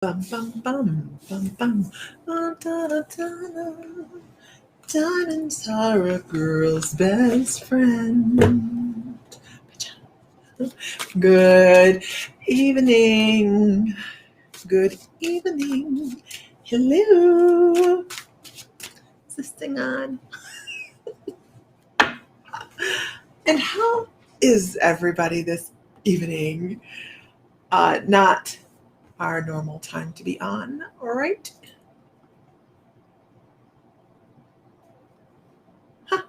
Bum bum bum bum bum. Oh, da, da, da, da. Diamonds are a girl's best friend. Good evening. Good evening. Hello. Is this thing on? And how is everybody this evening? Not our normal time to be on, all right? Huh.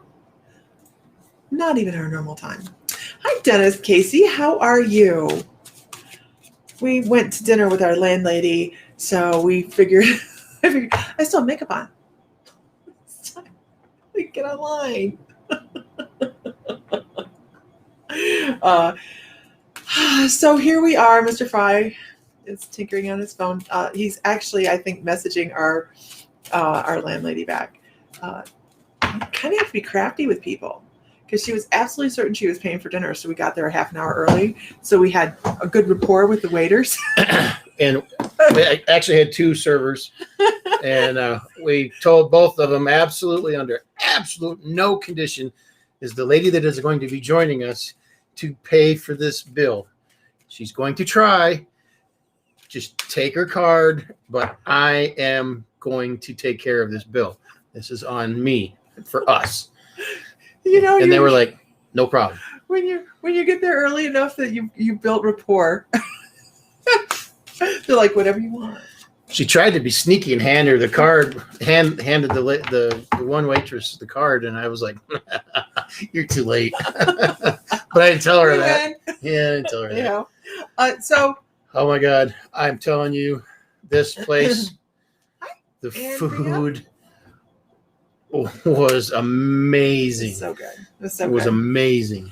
Not even our normal time. Hi, Dennis Casey. How are you? We went to dinner with our landlady, so we figured, I still have makeup on. We get online. So here we are. Mr. Fry is tinkering on his phone. He's actually, I think, messaging our landlady back. You kind of have to be crafty with people because she was absolutely certain she was paying for dinner. So we got there a half an hour early. So we had a good rapport with the waiters. And we actually had two servers. And we told both of them absolutely under absolute no condition is the lady that is going to be joining us to pay for this bill. She's going to try. Just take her card, but I am going to take care of this bill. This is on me for us. You know, and they were like, no problem. When you get there early enough that you built rapport, they're like, whatever you want. She tried to be sneaky and hand her the card, handed the one waitress the card, and I was like, you're too late. But I didn't tell her that. Yeah, I didn't tell her that. So. Oh my God, I'm telling you, this place, the food was amazing. So good. It was amazing.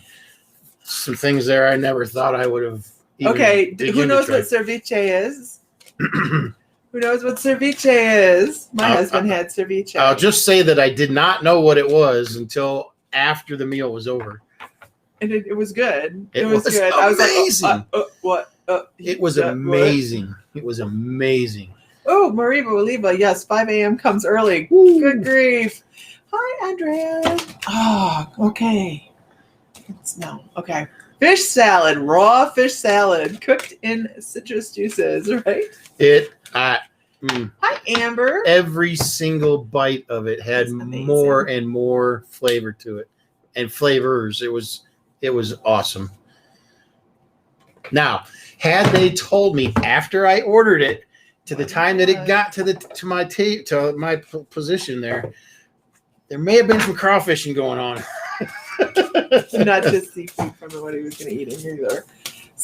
Some things there I never thought I would have. Okay, who knows what ceviche is? Who knows what ceviche is? My husband had ceviche. I'll just say that I did not know what it was until after the meal was over. And it was good. It was good. Amazing. I was like, what? It was amazing. It was amazing. Oh, Mariba Oliva. Yes, 5 a.m. comes early. Woo. Good grief. Hi, Andrea. Oh, okay. No, okay. Fish salad, raw fish salad, cooked in citrus juices, right? Hi, Amber. Every single bite of it had more and more flavor to it, and flavors. It was awesome. Now, had they told me after I ordered it to the time that it got to my position there may have been some crawfishing going on. Not just seafood from what he was going to eat in either.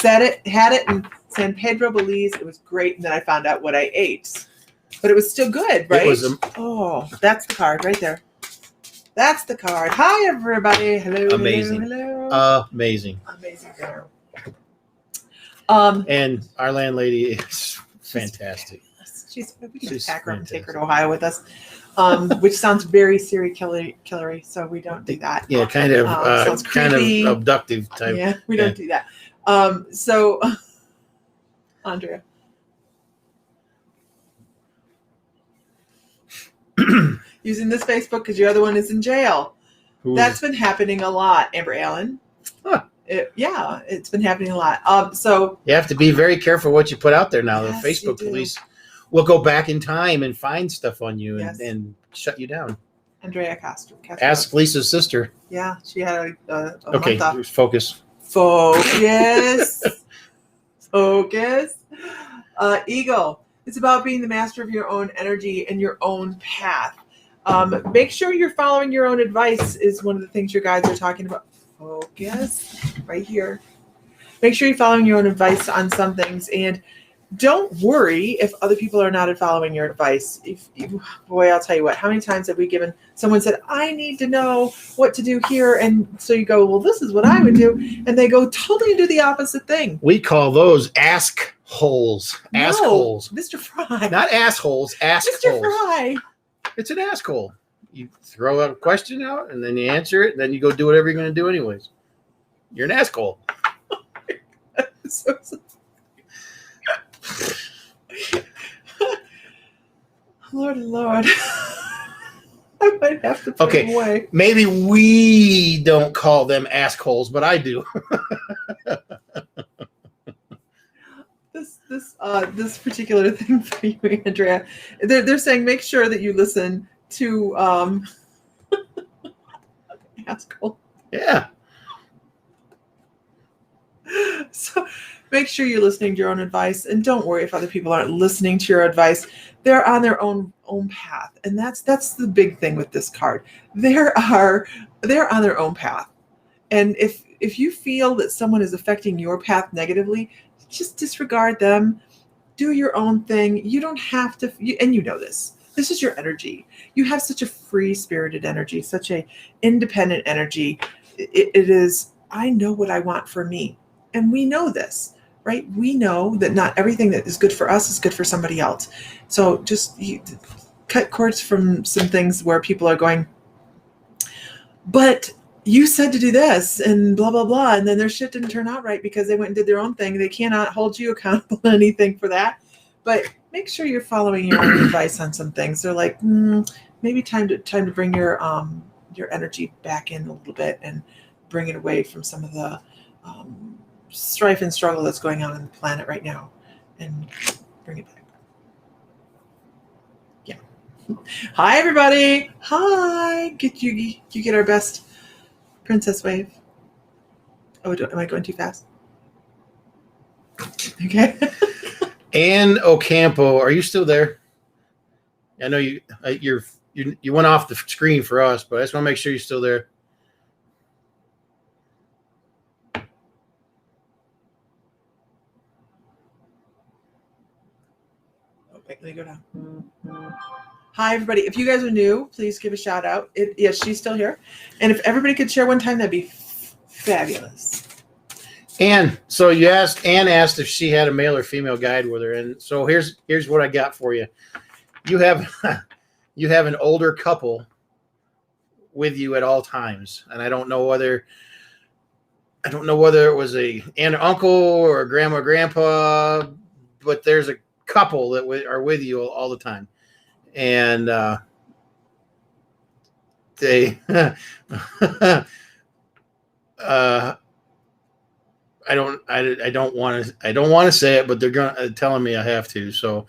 Had it in San Pedro, Belize. It was great, and then I found out what I ate, but it was still good, right? That's the card right there. That's the card. Hi, everybody. Hello. Amazing. Hello. Amazing. Amazing dinner. And our landlady is fantastic. We can pack her up and take her to Ohio with us, which sounds very serial killery. So we don't do that. Yeah, kind of abductive type. Yeah, we don't do that. So, Andrea. Using this Facebook because your other one is in jail. That's been happening a lot, Amber Allen. Huh. It's been happening a lot. So you have to be very careful what you put out there now. Yes, the Facebook police will go back in time and find stuff on you and shut you down. Andrea Castro. Ask Lisa's sister. Yeah, she had a okay, month off. Focus. Focus. Eagle. It's about being the master of your own energy and your own path. Make sure you're following your own advice is one of the things your guides are talking about. Focus right here. Make sure you're following your own advice on some things, and don't worry if other people are not following your advice. Boy, I'll tell you what, how many times have we given someone said, I need to know what to do here. And so you go, well, this is what I would do. And they go totally do the opposite thing. We call those ask holes. Ask holes. Mr. Fry. Not assholes, ask Mr. holes. Fry. It's an ask hole. You throw a question out and then you answer it. And then you go do whatever you're going to do anyways. You're an asshole. Lord, Lord. I might have to put them away. Maybe we don't call them assholes, but I do. This particular thing for you, Andrea, they're saying make sure that you listen to asshole. Yeah. So make sure you're listening to your own advice, and don't worry if other people aren't listening to your advice. They're on their own path, and that's the big thing with this card. They're on their own path, and if you feel that someone is affecting your path negatively, just disregard them. Do your own thing. You don't have to, and you know this. This is your energy. You have such a free-spirited energy, such a independent energy. It is. I know what I want for me. And we know this, right? We know that not everything that is good for us is good for somebody else. So just cut cords from some things where people are going, but you said to do this and blah, blah, blah. And then their shit didn't turn out right because they went and did their own thing. They cannot hold you accountable to anything for that. But make sure you're following your own advice on some things. They're like, maybe time to bring your energy back in a little bit and bring it away from some of the strife and struggle that's going on the planet right now, and bring it back. Yeah. Hi, everybody. Hi. You get our best princess wave. Oh, am I going too fast? Okay. Ann Ocampo, are you still there? I know you went off the screen for us, but I just want to make sure you're still there. Wait, let me go down. Hi, everybody. If you guys are new, please give a shout out. Yes, she's still here. And if everybody could share one time, that'd be fabulous. And so Ann asked if she had a male or female guide with her. And so here's what I got for you. You have an older couple with you at all times. And I don't know whether it was a aunt or uncle or a grandma or grandpa, but there's a couple that are with you all the time, and they I don't want to say it, but they're telling me I have to. So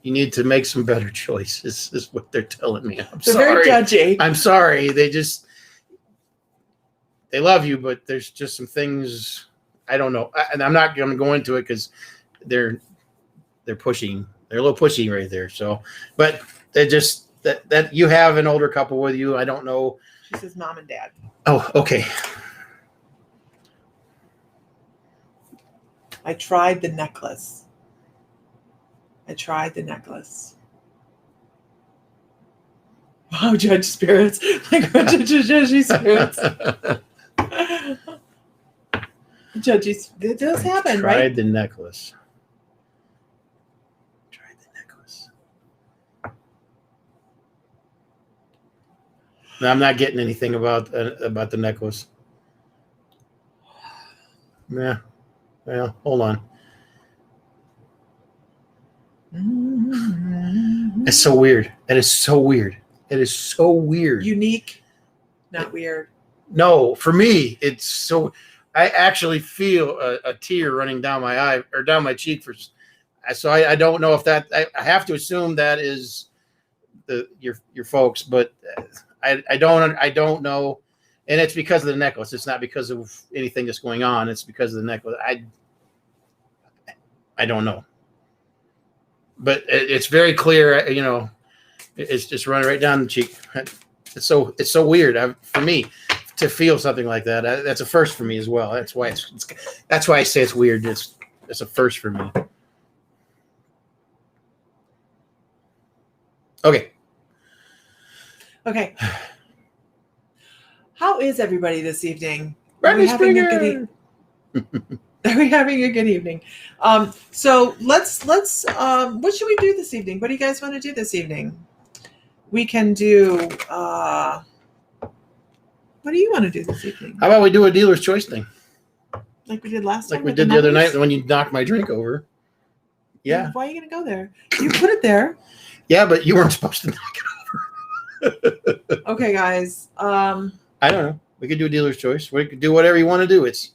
you need to make some better choices is what they're telling me. I'm sorry. Very judgy. I'm sorry. They love you, but there's just some things I don't know, and I'm not going to go into it because they're pushing. They're a little pushy right there. So, but they just that you have an older couple with you. I don't know. She says mom and dad. Oh, okay. I tried the necklace. Wow, judge spirits. Like judgy spirits. Judges, it does happen, right? Tried the necklace. No, I'm not getting anything about the necklace. Yeah. Well, hold on. It's so weird. It is so weird. Unique, not weird. No, for me, it's so. I actually feel a tear running down my eye or down my cheek so I don't know if that. I have to assume that is your folks, but I don't know, and it's because of the necklace. It's not because of anything that's going on. It's because of the necklace. I don't know, but it's very clear. It's just running right down the cheek. It's so weird for me to feel something like that. That's a first for me as well. That's why I say it's weird. It's a first for me. Okay. How is everybody this evening? Brandy Springer. Are we having a good evening? So let's what should we do this evening? What do you guys want to do this evening? We can do what do you want to do this evening? How about we do a dealer's choice thing? Like we did last time? Like we did the other night when you knocked my drink over. Yeah. Why are you going to go there? You put it there. Yeah, but you weren't supposed to knock it over. Okay, guys. I don't know. We could do a dealer's choice. We could do whatever you want to do. It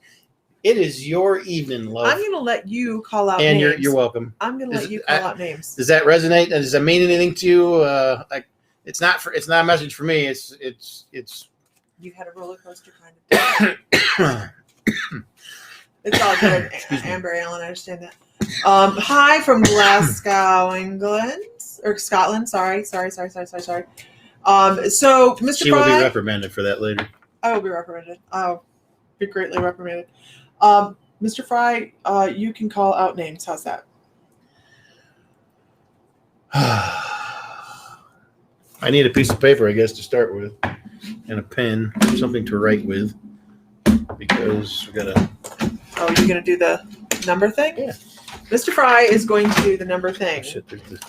is your evening, love. I'm going to let you call out and names. You're welcome. I'm going to let you call out names. Does that resonate? Does that mean anything to you? Like, it's not a message for me. It's. You had a roller coaster kind of. It's all good, Amber Allen. I understand that. Hi from Glasgow, England or Scotland. Sorry. So, Mr. She will Fry, be reprimanded for that later. I will be reprimanded. I'll be greatly reprimanded. Mr. Fry, you can call out names. How's that? I need a piece of paper, I guess, to start with, and a pen, something to write with, because we gotta. Oh, you're gonna do the number thing? Yeah. Mr. Fry is going to do the number thing. Oh, shit, there's this.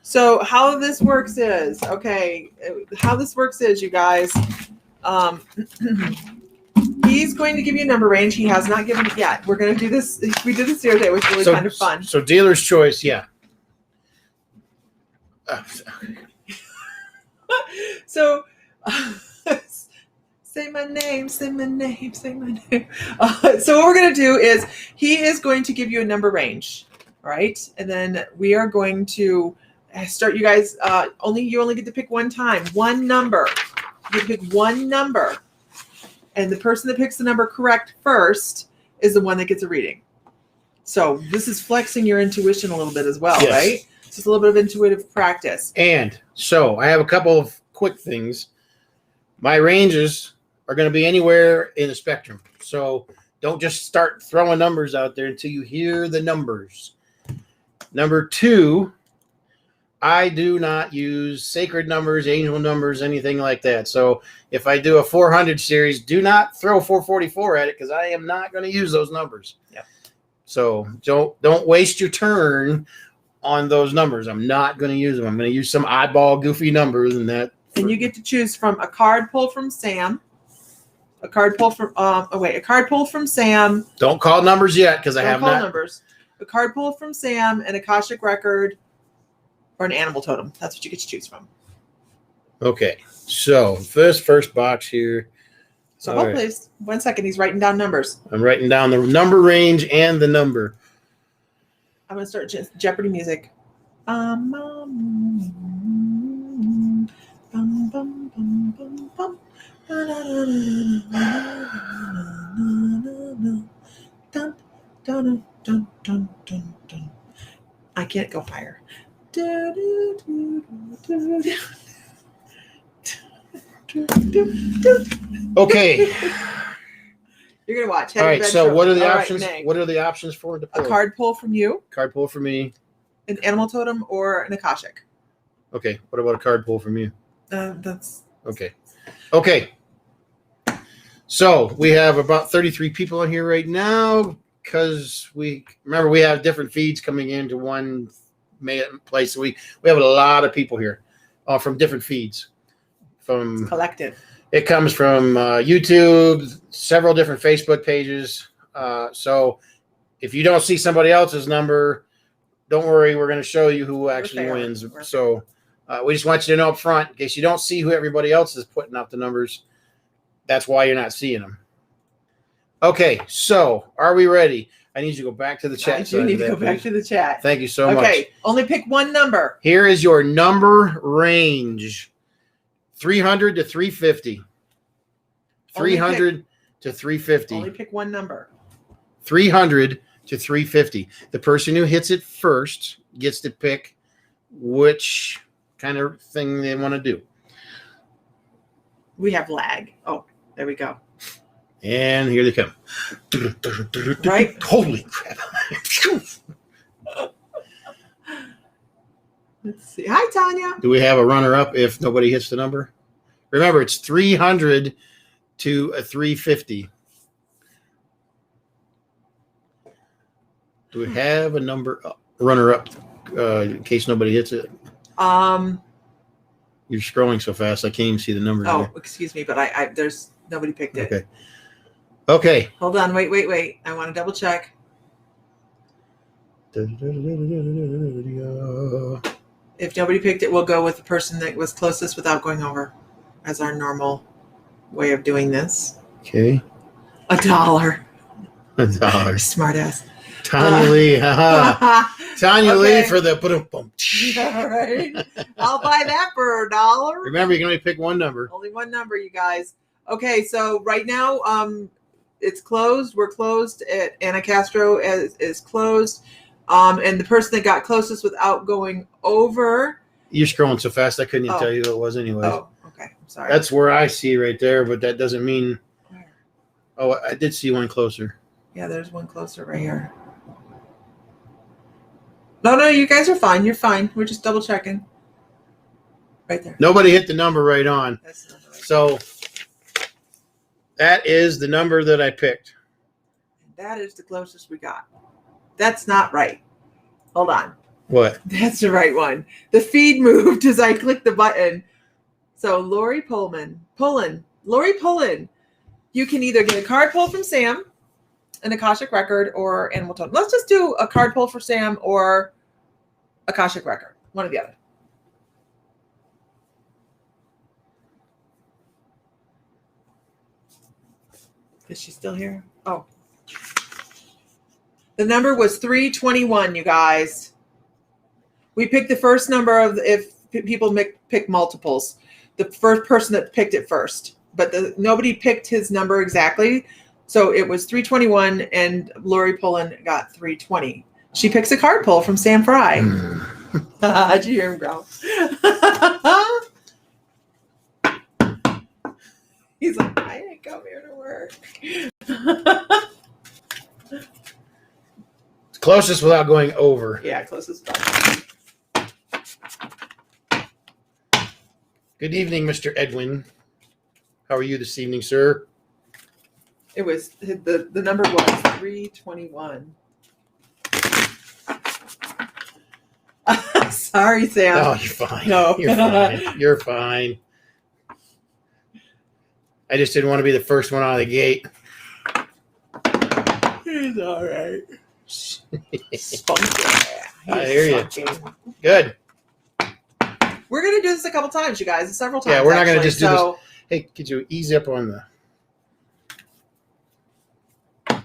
So how this works is, you guys, he's going to give you a number range. He has not given it yet. We're going to do this. We did this the other day. It was really kind of fun. So dealer's choice, yeah. So say my name. So what we're going to do is he is going to give you a number range, right? And then we are going to start. You guys, you only get to pick one time, one number. You pick one number, and the person that picks the number correct first is the one that gets a reading. So this is flexing your intuition a little bit as well, yes. Right? It's just a little bit of intuitive practice. And so I have a couple of quick things. My ranges are going to be anywhere in the spectrum. So don't just start throwing numbers out there until you hear the numbers. Number 2, I do not use sacred numbers, angel numbers, anything like that. So if I do a 400 series, do not throw 444 at it because I am not going to use those numbers. Yep. So don't waste your turn on those numbers. I'm not going to use them. I'm going to use some oddball, goofy numbers and that. And you get to choose from a card pull from Sam, a card pull from Sam. Don't call numbers yet because I have not. Numbers. A card pull from Sam, an Akashsic record, or an animal totem. That's what you get to choose from. Okay. So this first box here. So hold, please. 1 second. He's writing down numbers. I'm writing down the number range and the number. I'm going to start Jeopardy music. I can't go higher. Okay. You're gonna watch. All right. So what are the options? What are the options for the pull? A card pull from you. Card pull for me. An animal totem or an Akashic. Okay. What about a card pull from you? That's okay. Okay. So we have about 33 people on here right now because we have different feeds coming into one place. So we have a lot of people here from different feeds. From collective. It comes from YouTube, several different Facebook pages. So if you don't see somebody else's number, don't worry. We're going to show you who actually wins. So we just want you to know up front, in case you don't see who everybody else is putting out the numbers, that's why you're not seeing them. Okay, so are we ready? I need you to go back to the chat. You need to go back to the chat. Thank you so much. Okay, only pick one number. Here is your number range. 300 to 350. 300 to 350. Only pick one number. 300 to 350. The person who hits it first gets to pick which kind of thing they want to do. We have lag. Oh, there we go. And here they come. Right? Holy crap. Let's see. Hi, Tanya. Do we have a runner-up if nobody hits the number? Remember, it's 300 to a 350. Do we have a runner-up in case nobody hits it? You're scrolling so fast, I can't even see the numbers. Oh, excuse me, but I there's nobody picked it. Okay. Hold on. Wait. I want to double check. If nobody picked it, we'll go with the person that was closest without going over as our normal way of doing this. Okay. $1. $1. Smart ass. Tanya Lee. Tanya Lee Okay. for the boom. All right. I'll buy that for $1. Remember, you can only pick one number. Only one number, you guys. Okay, so right now, it's closed. We're closed. Anna Castro is closed. And the person that got closest without going over. You're scrolling so fast, I couldn't even tell you who it was anyways. Oh, okay. I'm sorry. That's where I see right there, but that doesn't mean. Where? Oh, I did see one closer. Yeah, there's one closer right here. No, you guys are fine. You're fine. We're just double checking. Right there. Nobody hit the number right on. That's the number right So that is the number that I picked. there. That is the closest we got. That's not right. Hold on. What? That's the right one. The feed moved as I clicked the button. So Lori Pullen. You can either get a card pull from Sam, an Akashic record, or Animal Totem. Let's just do a card pull for Sam or Akashic record. One or the other. Is she still here? Oh. The number was 321, you guys. We picked the first number of if people pick multiples. The first person that picked it first. But nobody picked his number exactly. So it was 321 and Lori Pullen got 320. She picks a card pull from Sam Fry. Did you hear him growl? He's like, I didn't come here to work. It's closest without going over. Yeah, closest. Good evening, Mr. Edwin. How are you this evening, sir? It was the number was 321. Sorry, Sam. Oh, you're fine. No. You're fine. You're fine. I just didn't want to be the first one out of the gate. He's all right. Spunky. I hear you. Good. We're gonna do this a couple times, you guys. Several times. Yeah, we're not gonna actually. just do this. Hey, could you ease up on the...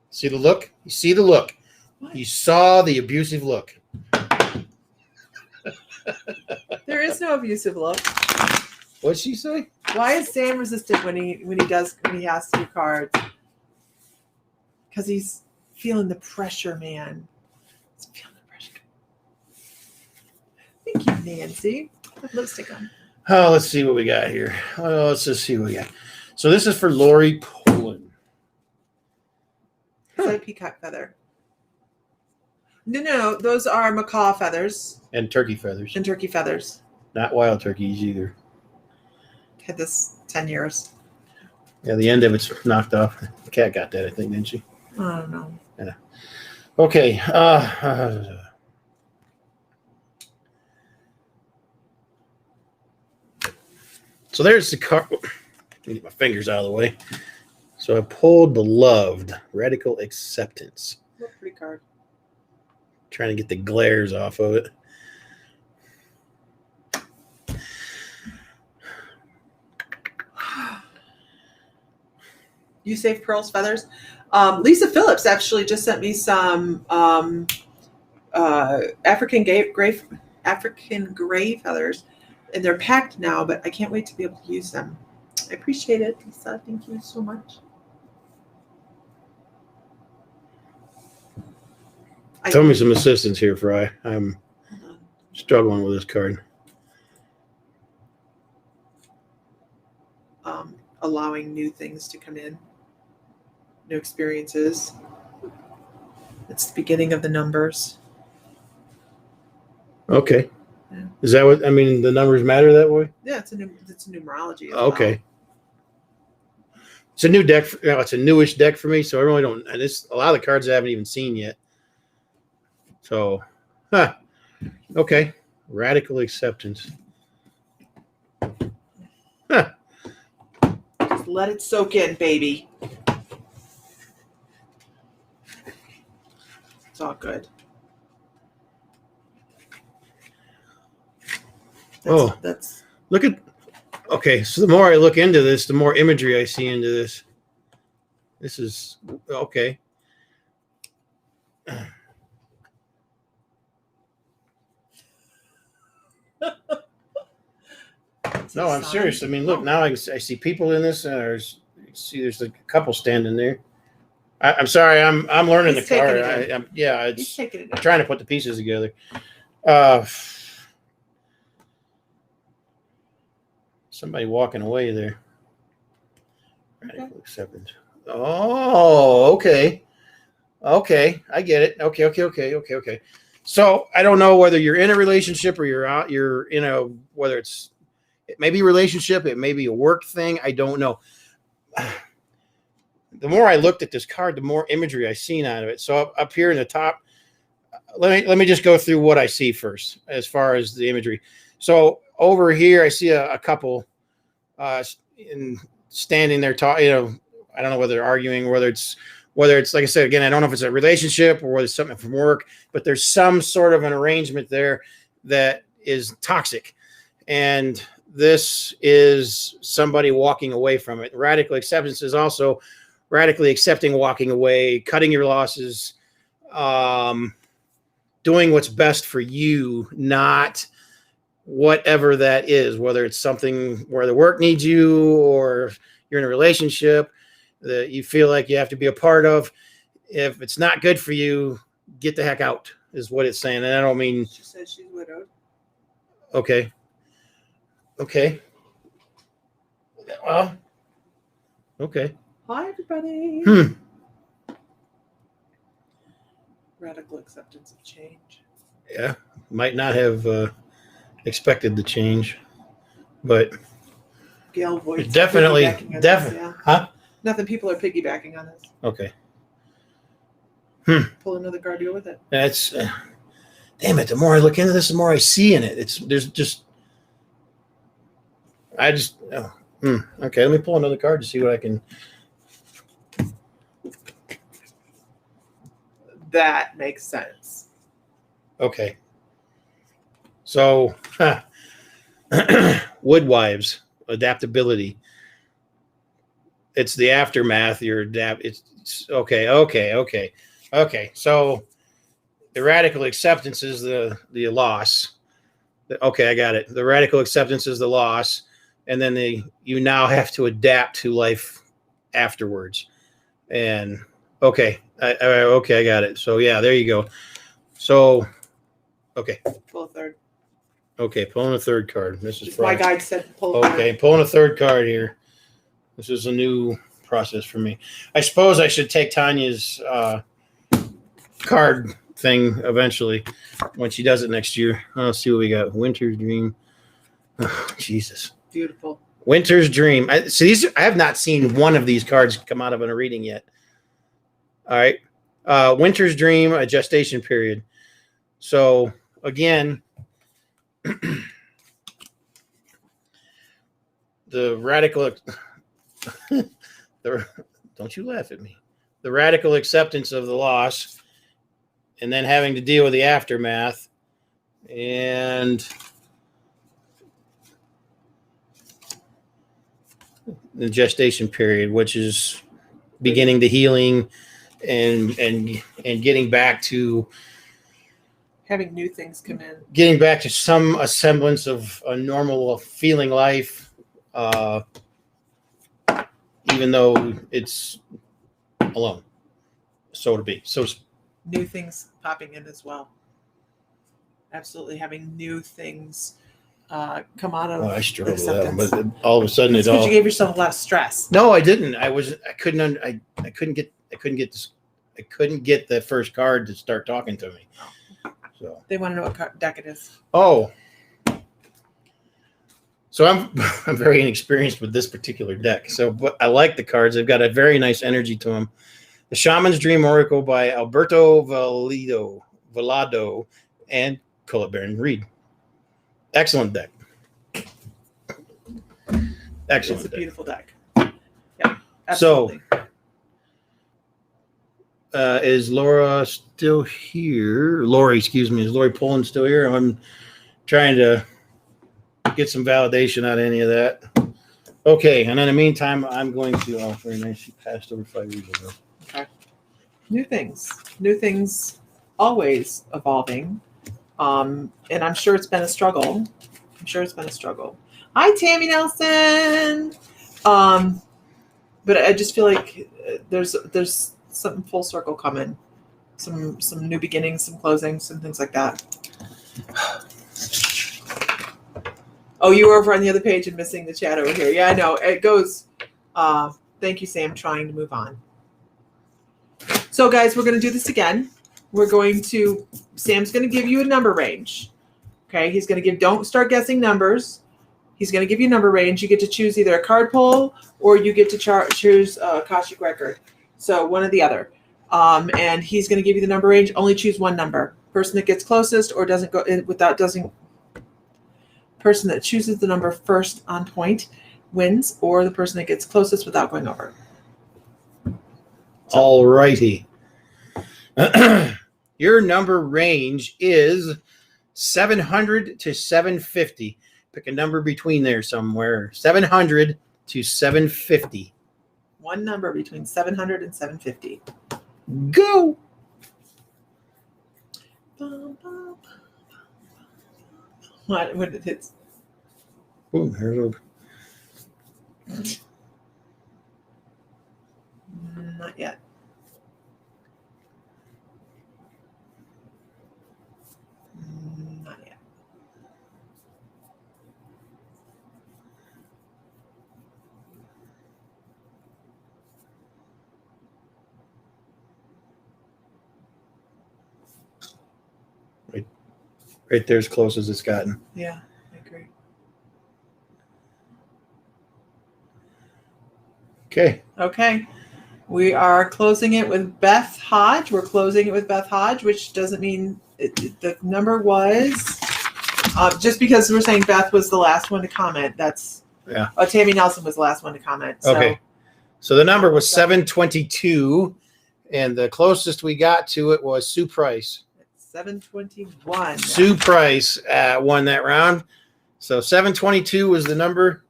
See the look? You see the look. What? You saw the abusive look. There is no abusive look. What'd she say? Why is Sam resistant when he has to do cards? Because he's feeling the pressure, man. He's feeling the pressure. Thank you, Nancy. Put lipstick on. Oh, let's see what we got here. Oh, let's just see what we got. So this is for Lori Pullen. Is that a peacock feather? No. Those are macaw feathers And turkey feathers. and turkey feathers. Not wild turkeys either. Had this 10 years. Yeah, the end of it's knocked off. The cat got that, I think, didn't she? I don't know. Yeah. Okay. So there's the card. Let me get my fingers out of the way. So I pulled Beloved, Radical Acceptance. What a pretty card. Trying to get the glares off of it. You save pearls, feathers. Lisa Phillips actually just sent me some African gray feathers, and they're packed now. But I can't wait to be able to use them. I appreciate it, Lisa. Thank you so much. Tell me some assistance here, Fry. I'm struggling with this card. Allowing new things to come in, new experiences. It's the beginning of the numbers. Okay. Yeah. Is that what I mean? The numbers matter that way? Yeah, it's a numerology. Okay. It's a new deck. It's a newish deck for me, so I really don't. And a lot of the cards I haven't even seen yet. So, okay. Radical Acceptance. Just let it soak in, baby. It's all good. That's look at. Okay, so the more I look into this, the more imagery I see into this. This is okay. No, I'm serious. I mean, look, now I see people in this. There's a couple standing there. I'm sorry. I'm learning the car. He's taking it. I'm trying to put the pieces together. Somebody walking away there. Radical acceptance. Oh, okay. Okay, I get it. Okay. So I don't know whether you're in a relationship or you're in a, whether it may be a relationship, it may be a work thing. I don't know. The more I looked at this card, the more imagery I seen out of it. So up here in the top, let me just go through what I see first as far as the imagery. So over here, I see a couple standing there talking. I don't know whether they're arguing, whether it's like I said again, I don't know if it's a relationship or whether it's something from work, but there's some sort of an arrangement there that is toxic, and this is somebody walking away from it. Radical acceptance is also radically accepting walking away, cutting your losses, doing what's best for you, not whatever that is, whether it's something where the work needs you or you're in a relationship that you feel like you have to be a part of. If it's not good for you, get the heck out is what it's saying. And I don't mean... She says she's widowed. Okay. Well, okay. Hi, everybody. Radical acceptance of change. Yeah, might not have expected the change, but Gail voice definitely. Yeah. Huh? Nothing. People are piggybacking on this. Okay. Pull another card, deal with it. That's damn it. The more I look into this, the more I see in it. Okay. Let me pull another card to see what I can. That makes sense. Okay. So, woodwives, adaptability. It's the aftermath. It's okay. So, the radical acceptance is the loss. Okay, I got it. The radical acceptance is the loss, and then you now have to adapt to life afterwards. And okay, I got it. So yeah, there you go. So, okay. Pull a third. Okay, pulling a third card. This is my guide said pull. Okay, pulling a third card here. This is a new process for me. I suppose I should take Tanya's card thing eventually when she does it next year. Let's see what we got. Winter's Dream. Oh, Jesus. Beautiful. Winter's Dream. I have not seen one of these cards come out of a reading yet. All right. Winter's Dream, a gestation period. So again, the radical don't you laugh at me. The radical acceptance of the loss, and then having to deal with the aftermath, and the gestation period, which is beginning the healing and getting back to having new things come in, getting back to some semblance of a normal feeling life, even though it's alone, so to be. So new things popping in as well. Absolutely, having new things come out of. I struggled with that one, but all of a sudden you gave yourself a lot of stress. No, I didn't. I couldn't get the first card to start talking to me. So they want to know what deck it is. Oh, so I'm very inexperienced with this particular deck. So, but I like the cards. They've got a very nice energy to them. The Shaman's Dream Oracle by Alberto Velado and Colette Baron Reed. Excellent deck. Excellent. It's a beautiful deck. Yeah, absolutely. So, Is Laura still here? Lori, excuse me. Is Lori Pullen still here? I'm trying to get some validation out of any of that. Okay, and in the meantime, I'm going to. Oh, very nice. She passed over 5 years ago. Okay. New things, always evolving. And I'm sure it's been a struggle. Hi, Tammy Nelson. But I just feel like there's something full circle coming. Some new beginnings, some closings, some things like that. Oh, you were over on the other page and missing the chat over here. Yeah, I know. It goes. Thank you, Sam. Trying to move on. So, guys, we're going to do this again. Sam's going to give you a number range. Okay, he's going to don't start guessing numbers. He's going to give you a number range. You get to choose either a card pull or you get to choose Akashsic Record. So one or the other. And he's going to give you the number range. Only choose one number. Person that gets closest or doesn't go person that chooses the number first on point wins, or the person that gets closest without going over. So. All righty. Your number range is 700 to 750. Pick a number between there somewhere. 700 to 750. One number between 700 and 750. Go. What did it hit? Boom, here's Not yet. Not yet. Right there, as close as it's gotten. Yeah, I agree. Okay. We are closing it with Beth Hodge. We're closing it with Beth Hodge, which doesn't mean the number was just because we're saying Beth was the last one to comment. That's Tammy Nelson was the last one to comment. So. Okay. So the number was 722, and the closest we got to it was Sue Price. 721. Sue Price won that round. So 722 was the number.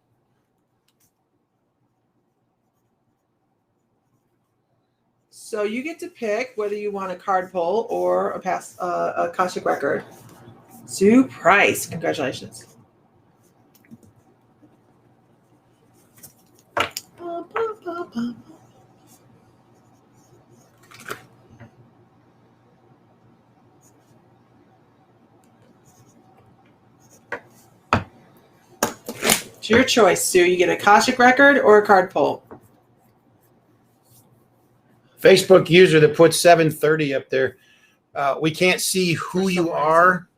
So you get to pick whether you want a card pull or a Akashsic Record. Sue Price, congratulations. It's your choice, Sue. You get a Akashsic Record or a card pull. Facebook user that put 730 up there. We can't see who you are.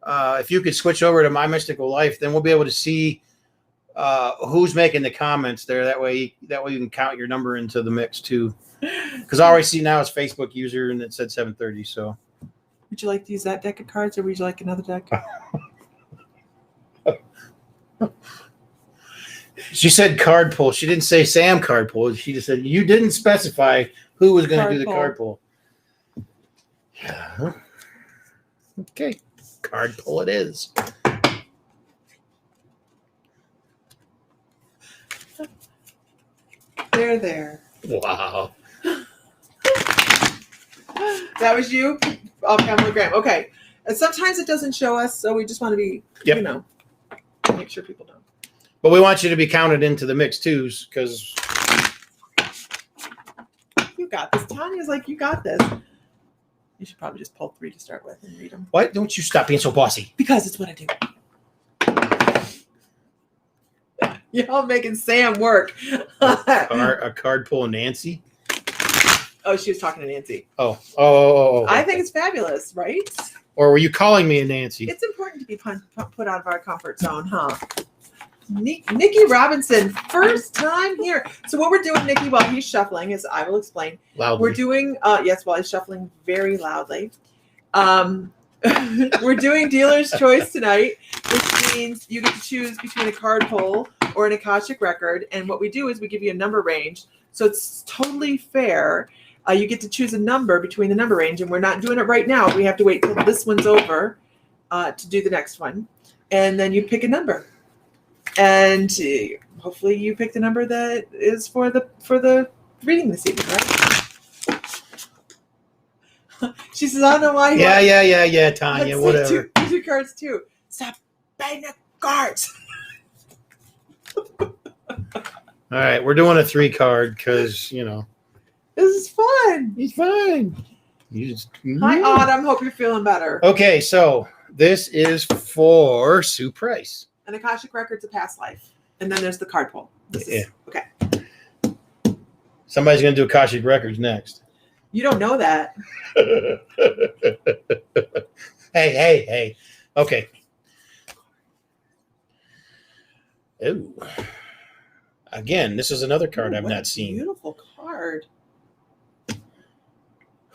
If you could switch over to My Mystical Life, then we'll be able to see who's making the comments there. That way you can count your number into the mix too. Because all I see now is Facebook user and it said 730. So, would you like to use that deck of cards, or would you like another deck? She said card pull. She didn't say Sam card pull. She just said you didn't specify who was going to do the card pull. Yeah. Okay. Card pull it is. There. Wow. That was you? Pamela Graham. Okay. And sometimes it doesn't show us, so we just want to be, make sure people know. But we want you to be counted into the mix too, because you got this. Tanya's like, you got this. You should probably just pull 3 to start with and read them. Why don't you stop being so bossy? Because it's what I do. Y'all making Sam work. A card pull, Nancy. Oh, she was talking to Nancy. Oh. I think it's fabulous, right? Or were you calling me a Nancy? It's important to be put out of our comfort zone, huh? Nikki Robinson, first time here. So what we're doing, Nikki, while he's shuffling, is I will explain. Loudly. We're doing, while he's shuffling very loudly. We're doing dealer's choice tonight, which means you get to choose between a card pull or an Akashsic Record. And what we do is we give you a number range. So it's totally fair. You get to choose a number between the number range, and we're not doing it right now. We have to wait till this one's over to do the next one. And then you pick a number. And hopefully you pick the number that is for the reading this evening, right? She says, I don't know why. Yeah, Tanya, whatever. Two cards too. Stop buying the cards. All right, we're doing a 3 card because, This is fun. He's fine. Hi, Autumn. Hope you're feeling better. Okay, so this is for Sue Price. An Akashsic Records, a past life. And then there's the card pull. Okay. Somebody's going to do Akashsic Records next. You don't know that. Hey. Okay. Ooh. Again, this is another card I've not seen. Beautiful card.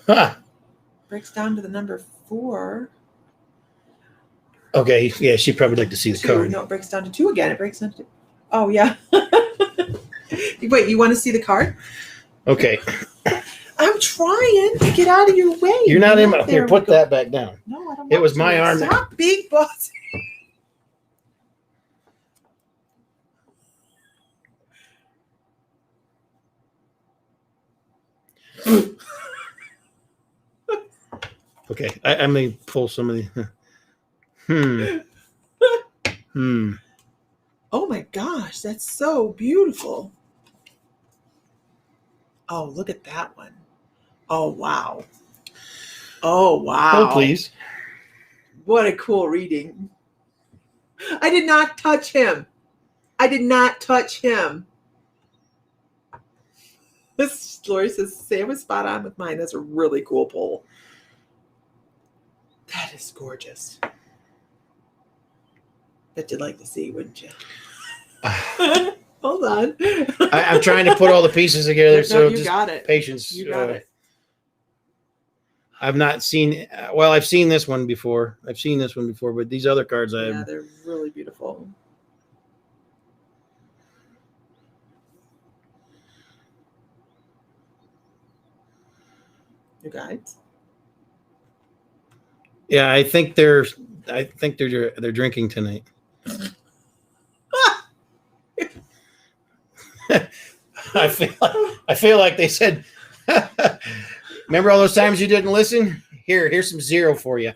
Huh. Breaks down to the number 4. Okay, yeah, she'd probably like to see the 2. card. No, it breaks down to 2 again. It breaks down to 2. Oh, yeah. Wait, you want to see the card? Okay. I'm trying to get out of your way. You're not in my... Here, put that back down. No, I don't want It was to. my arm. Stop, big boss. Okay, I may pull some of the... Oh my gosh, that's so beautiful. Oh, look at that one. Oh, wow. Oh, wow. Oh, please. What a cool reading. I did not touch him. This Lori says, Sam was spot on with mine. That's a really cool pull. That is gorgeous. Bet you'd like to see, wouldn't you? Hold on. I'm trying to put all the pieces together, No, so you just got it. patience. You got it. I've not seen... Well, I've seen this one before. But these other cards Yeah, they're really beautiful. You guys? Yeah, I think they're drinking tonight. I feel like they said, remember all those times you didn't listen? Here's some 0 for you.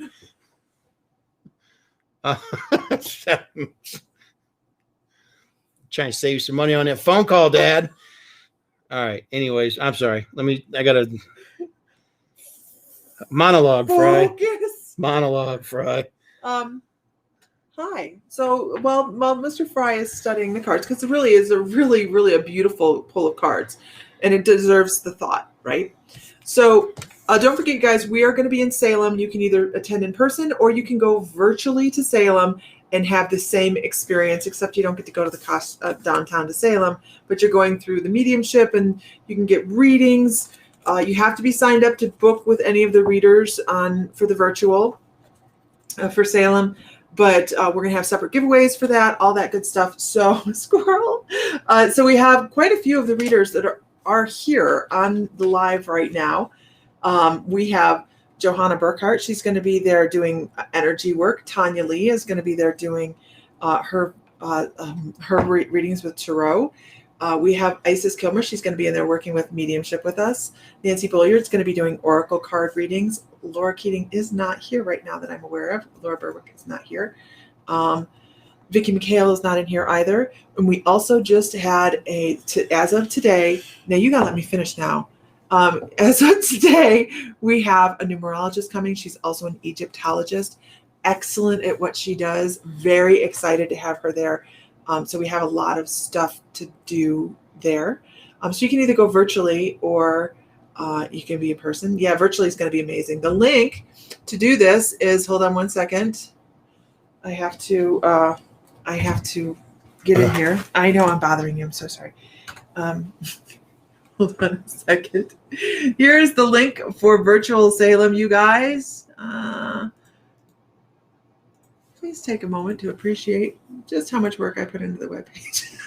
Trying to save some money on that phone call, Dad. All right. Anyways, I'm sorry. I got a monologue, Fry. Focus. Monologue, Fry. Hi. So, well, Mr. Fry is studying the cards because it really is a really a beautiful pull of cards, and it deserves the thought, right? So, don't forget, guys, we are going to be in Salem. You can either attend in person or you can go virtually to Salem and have the same experience, except you don't get to go to the downtown to Salem, but you're going through the mediumship and you can get readings. You have to be signed up to book with any of the readers for the virtual for Salem. But we're going to have separate giveaways for that, all that good stuff. So, squirrel. So we have quite a few of the readers that are here on the live right now. We have Johanna Burkhart. She's going to be there doing energy work. Tanya Lee is going to be there doing her readings with tarot. We have Isis Kilmer. She's going to be in there working with mediumship with us. Nancy Bulliard's going to be doing oracle card readings. Laura Keating is not here right now that I'm aware of. Laura Berwick is not here. Vicki McHale is not in here either. And we also just had as of today, now you got to let me finish now. As of today, we have a numerologist coming. She's also an Egyptologist. Excellent at what she does. Very excited to have her there. So we have a lot of stuff to do there. So you can either go virtually or you can be in person. Yeah, virtually is going to be amazing. The link to do this is, hold on one second. I have to get in here. I know I'm bothering you. I'm so sorry. Hold on a second. Here's the link for virtual Salem, you guys. Please take a moment to appreciate just how much work I put into the webpage. Oh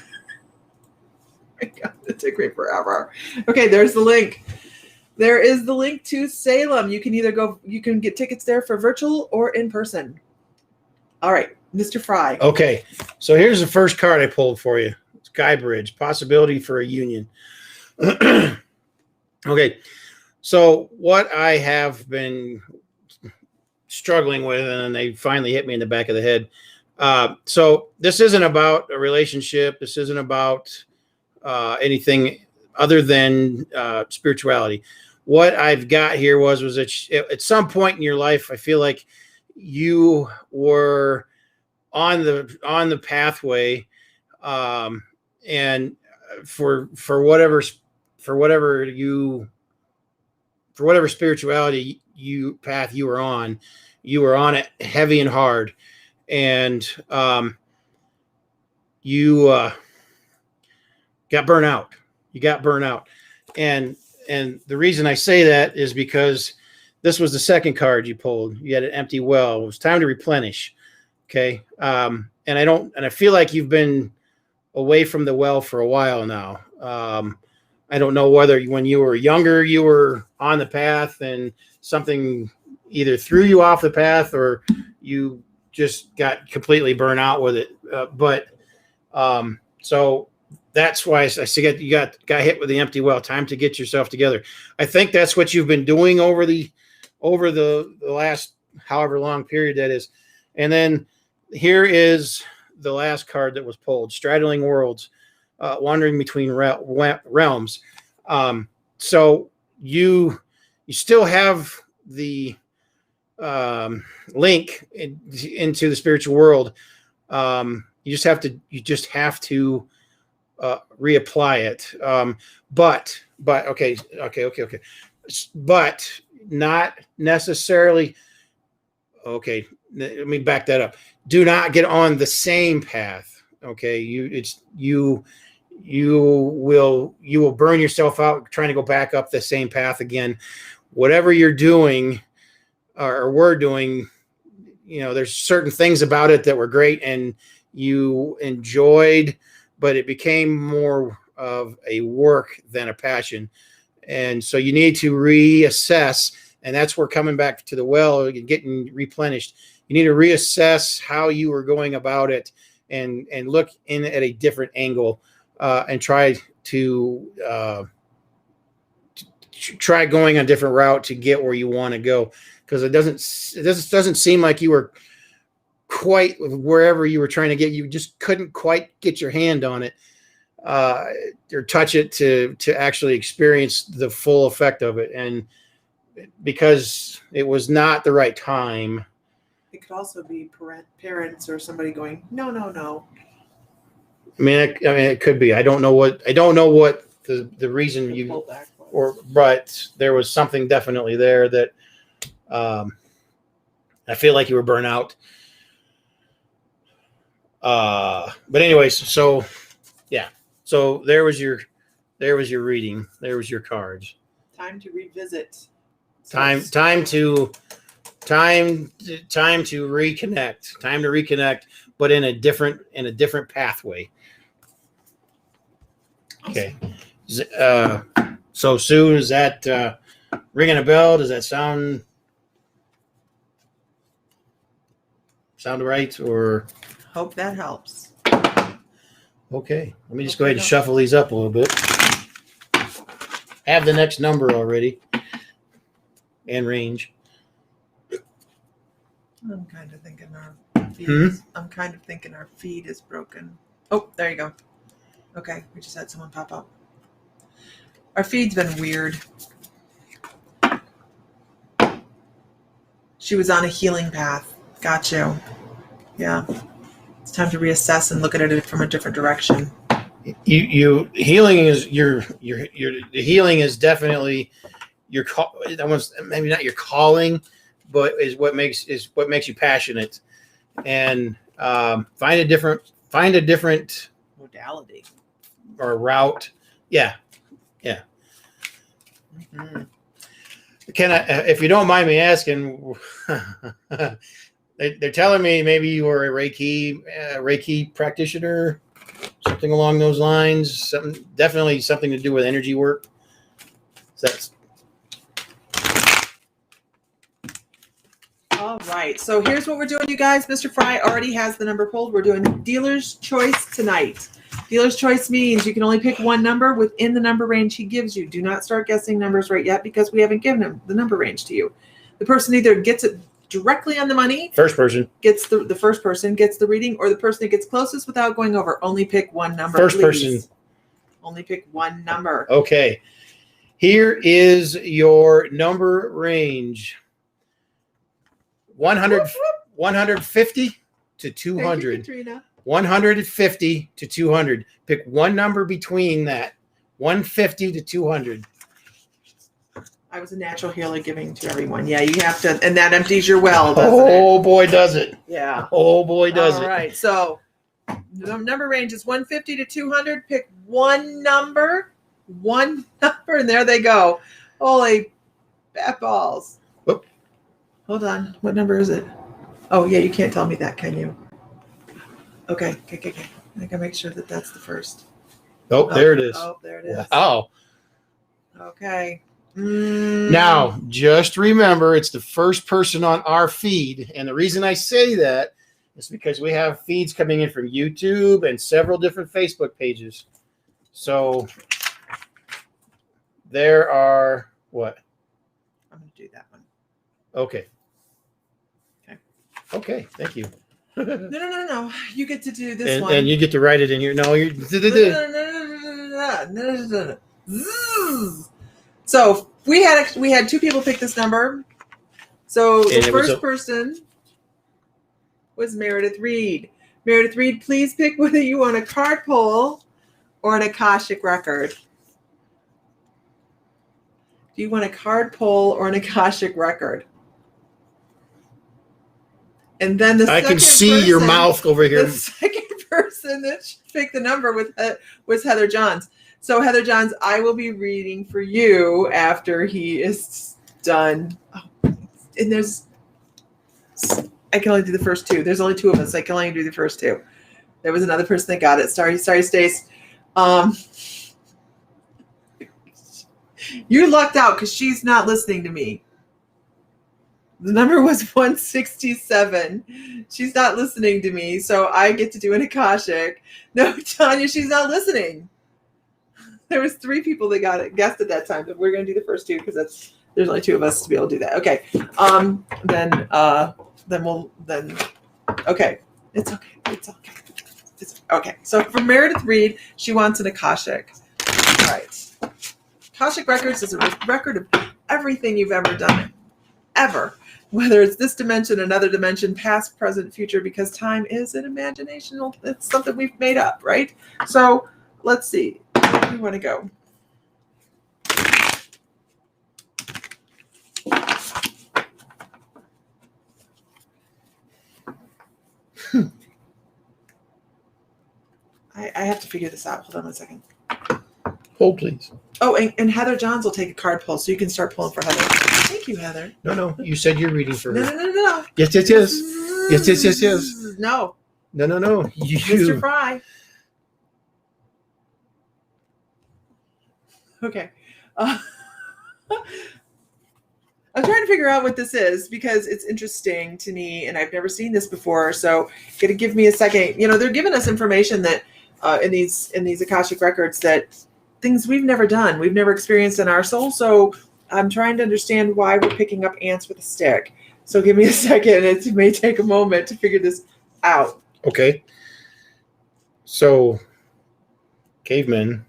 my God, it took me forever. Okay, there's the link. There is the link to Salem. You can you can get tickets there for virtual or in person. All right, Mr. Fry. Okay, so here's the first card I pulled for you. Sky Bridge, possibility for a union. Okay, so what I have been struggling with, and they finally hit me in the back of the head. So this isn't about a relationship. This isn't about anything other than spirituality. What I've got here was that at some point in your life, I feel like you were on the pathway, and for whatever spirituality path you were on it heavy and hard, and you got burnt out. You got burnt out, and the reason I say that is because this was the second card you pulled. You had an empty well. It was time to replenish. Okay, and I feel like you've been away from the well for a while now. I don't know whether when you were younger you were on the path and something either threw you off the path or you just got completely burnt out with it. So that's why I said you got hit with the empty well. Time to get yourself together. I think that's what you've been doing over the last however long period that is. And then here is the last card that was pulled: Straddling Worlds, wandering between realms. So you still have the link into the spiritual world. You just have to reapply it. But not necessarily. Okay, let me back that up. Do not get on the same path. Okay, you will burn yourself out trying to go back up the same path again. Whatever you're doing or we're doing, there's certain things about it that were great and you enjoyed, but it became more of a work than a passion. And so you need to reassess, and that's where coming back to the well, getting replenished. You need to reassess how you were going about it and look in at a different angle, and try going a different route to get where you want to go. Because it doesn't seem like you were quite wherever you were trying to get. You just couldn't quite get your hand on it, or touch it to actually experience the full effect of it. And because it was not the right time. It could also be parents or somebody going, no. I mean, it could be. I don't know what the reason you but there was something definitely there that I feel like you were burnt out. But anyways, so yeah. So there was your reading. There was your cards. Time to revisit. Time to reconnect. Time to reconnect, but in a different pathway. Okay. So Sue, is that ringing a bell? Does that sound right? Or hope that helps. Okay. Let me just go ahead and shuffle these up a little bit. Have the next number already and range. I'm kind of thinking our feed is broken. Oh, there you go. Okay, we just had someone pop up. Our feed's been weird. She was on a healing path. Got you. Yeah. It's time to reassess and look at it from a different direction. Healing is the healing is definitely your call. Maybe not your calling, but is what makes you passionate. And find a different modality or route. Yeah. Mm-hmm. Can I, if you don't mind me asking, they're telling me maybe you were a Reiki practitioner, something along those lines. Definitely something to do with energy work. All right. So here's what we're doing, you guys. Mr. Fry already has the number pulled. We're doing dealer's choice tonight. Dealer's choice means you can only pick one number within the number range he gives you. Do not start guessing numbers right yet because we haven't given him the number range to you. The person either gets it directly on the money. First person. Gets the first person gets the reading, or the person that gets closest without going over. Only pick one number. First please. person. Only pick one number. Okay. Here is your number range. 150 to 200. Thank you, Katrina. 150 to 200. Pick one number between that. 150 to 200. I was a natural healer giving to everyone. Yeah, you have to, and that empties your well, doesn't Oh boy, does it. Yeah. Oh boy, does it. All right. So the number range is 150 to 200. Pick one number, and there they go. Holy bat balls. Whoop. Hold on. What number is it? Oh, yeah, you can't tell me that, can you? Okay. I can make sure that that's the first. Oh, there it is. Oh, there it is. Wow. Okay. Now, just remember, it's the first person on our feed. And the reason I say that is because we have feeds coming in from YouTube and several different Facebook pages. So there are what? I'm going to do that one. Okay. Okay. Thank you. No. You get to do this one. And you get to write it in here. No, you're. No. So we had two people pick this number. So the first person was Meredith Reed. Meredith Reed, please pick whether you want a card pull or an Akashsic record. Do you want a card pull or an Akashsic record? And then the I second can see your mouth over here. The second person that picked the number was Heather Johns. So Heather Johns, I will be reading for you after he is done. Oh, and I can only do the first two. There's only two of us. I can only do the first two. There was another person that got it. Sorry, Stace. You lucked out because she's not listening to me. The number was 167. She's not listening to me, so I get to do an Akashsic. No, Tanya, she's not listening. There was three people that guessed at that time, but we're going to do the first two because there's only two of us to be able to do that. Okay. Okay. It's okay. So for Meredith Reed, she wants an Akashsic. All right. Akashsic Records is a record of everything you've ever done, ever. Whether it's this dimension, another dimension, past, present, future, because time is an imagination. It's something we've made up, right? So let's see. Where do you want to go? I have to figure this out. Hold on 1 second. Hold, please. Oh, and Heather Johns will take a card pull, so you can start pulling for Heather. Thank you, Heather. No. You said you're reading for her. No. Yes. No. No. Mr. Fry. Okay. I'm trying to figure out what this is because it's interesting to me and I've never seen this before. So got to give me a second. You know, they're giving us information that in these Akashsic records that things we've never done, we've never experienced in our soul. So I'm trying to understand why we're picking up ants with a stick. So give me a second. It may take a moment to figure this out. Okay. So cavemen.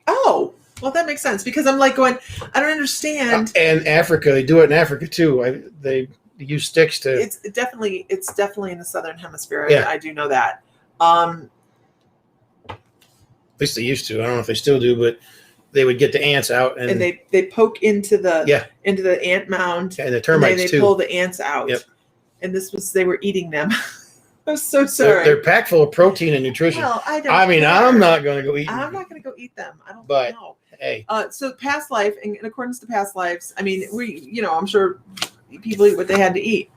Oh. Well, that makes sense because I'm like going, I don't understand. And Africa, they do it in Africa too. They use sticks to. It's definitely in the southern hemisphere. Yeah. I do know that. At least they used to. I don't know if they still do, but they would get the ants out and they poke into the ant mound. And the termites they too. pull the ants out. Yep. And they were eating them. I'm so sorry. They're packed full of protein and nutrition. Well, I'm not going to go eat them. I'm not going to go eat them. I don't know. Hey. So past life, in accordance to past lives, I mean, I'm sure people eat what they had to eat.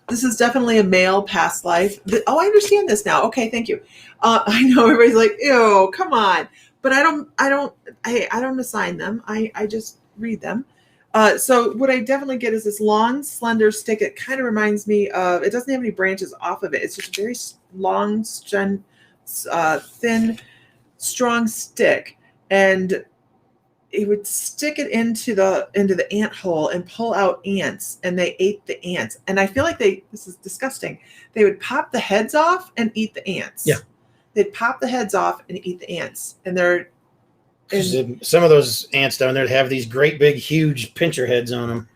This is definitely a male past life. I understand this now. Okay, thank you. I know everybody's like, ew, come on. But I don't assign them. I just read them. So what I definitely get is this long, slender stick. It kind of reminds me of, it doesn't have any branches off of it. It's just a very long, thin, strong stick. And he would stick it into the ant hole and pull out ants, and they ate the ants. And I feel like this is disgusting. They would pop the heads off and eat the ants. Yeah. They'd pop the heads off and eat the ants. And some of those ants down there have these great big huge pincher heads on them.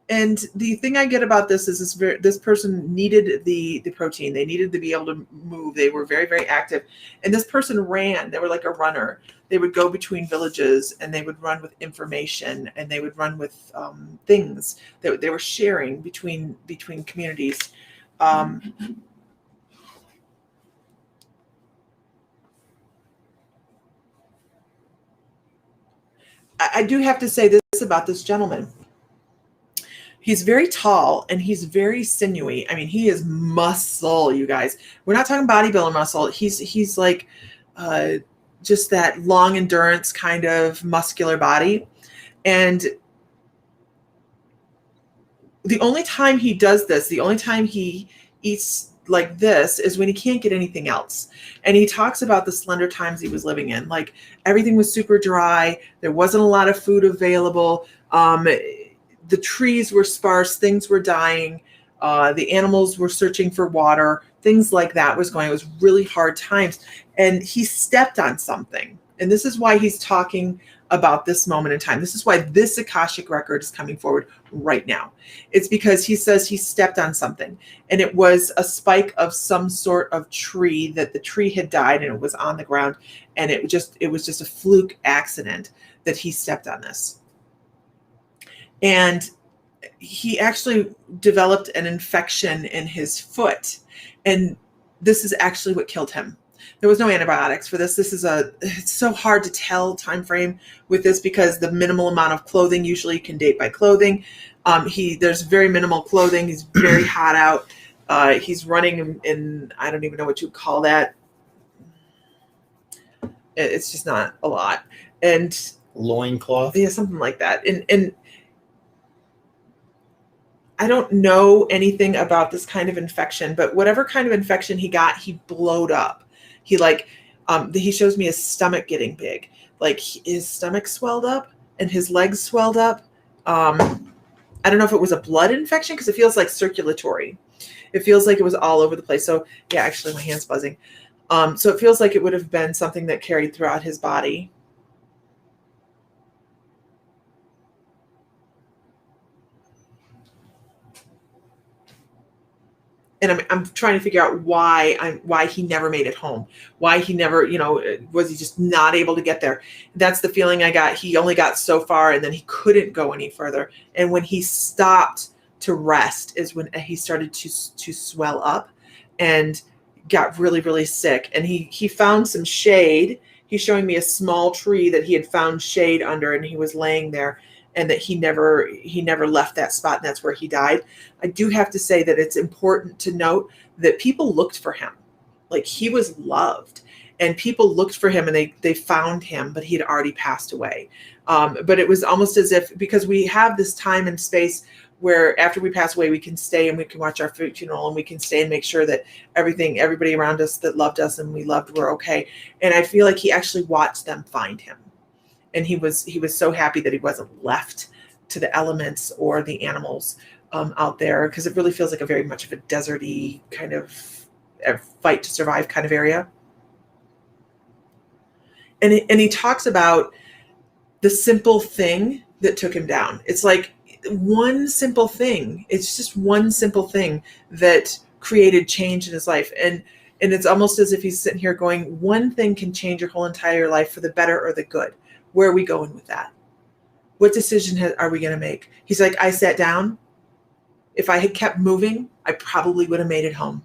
And the thing I get about this is this person needed the protein. They needed to be able to move. They were very, very active. And this person ran. They were like a runner. They would go between villages, and they would run with information, and they would run with things that they were sharing between communities. I do have to say this about this gentleman. He's very tall and he's very sinewy. I mean, he is muscle, you guys. We're not talking bodybuilder muscle. He's like just that long endurance kind of muscular body. And the only time he does this, the only time he eats like this is when he can't get anything else. And he talks about the slender times he was living in. Like everything was super dry. There wasn't a lot of food available. The trees were sparse. Things were dying. The animals were searching for water. Things like that was going. It was really hard times. And he stepped on something. And this is why he's talking about this moment in time. This is why this Akashic record is coming forward right now. It's because he says he stepped on something. And it was a spike of some sort of tree, that the tree had died and it was on the ground. And it was just a fluke accident that he stepped on this. And he actually developed an infection in his foot. And this is actually what killed him. There was no antibiotics for this. It's so hard to tell time frame with this because the minimal amount of clothing usually can date by clothing. There's very minimal clothing. He's very hot out. He's running in, I don't even know what you call that. It's just not a lot. And loincloth. Yeah, something like that. And I don't know anything about this kind of infection, but whatever kind of infection he got, he blowed up. He shows me his stomach getting big. Like his stomach swelled up and his legs swelled up. I don't know if it was a blood infection because it feels like circulatory. It feels like it was all over the place. So yeah, actually my hand's buzzing. So it feels like it would have been something that carried throughout his body. And I'm trying to figure out why he never made it home. Why he never, was he just not able to get there? That's the feeling I got. He only got so far and then he couldn't go any further. And when he stopped to rest is when he started to swell up and got really, really sick. And he found some shade. He's showing me a small tree that he had found shade under, and he was laying there. And that he never left that spot, and that's where he died. I do have to say that it's important to note that people looked for him. Like he was loved, and people looked for him, and they found him, but he had already passed away. But it was almost as if, because we have this time and space where after we pass away, we can stay and we can watch our funeral, and we can stay and make sure that everybody around us that loved us and we loved were okay. And I feel like he actually watched them find him. And he was so happy that he wasn't left to the elements or the animals out there, because it really feels like a very much of a deserty kind of fight to survive kind of area. And he talks about the simple thing that took him down. It's like one simple thing. It's just one simple thing that created change in his life. And it's almost as if he's sitting here going, one thing can change your whole entire life for the better or the good. Where are we going with that? What decision are we going to make? He's like, I sat down. If I had kept moving, I probably would have made it home.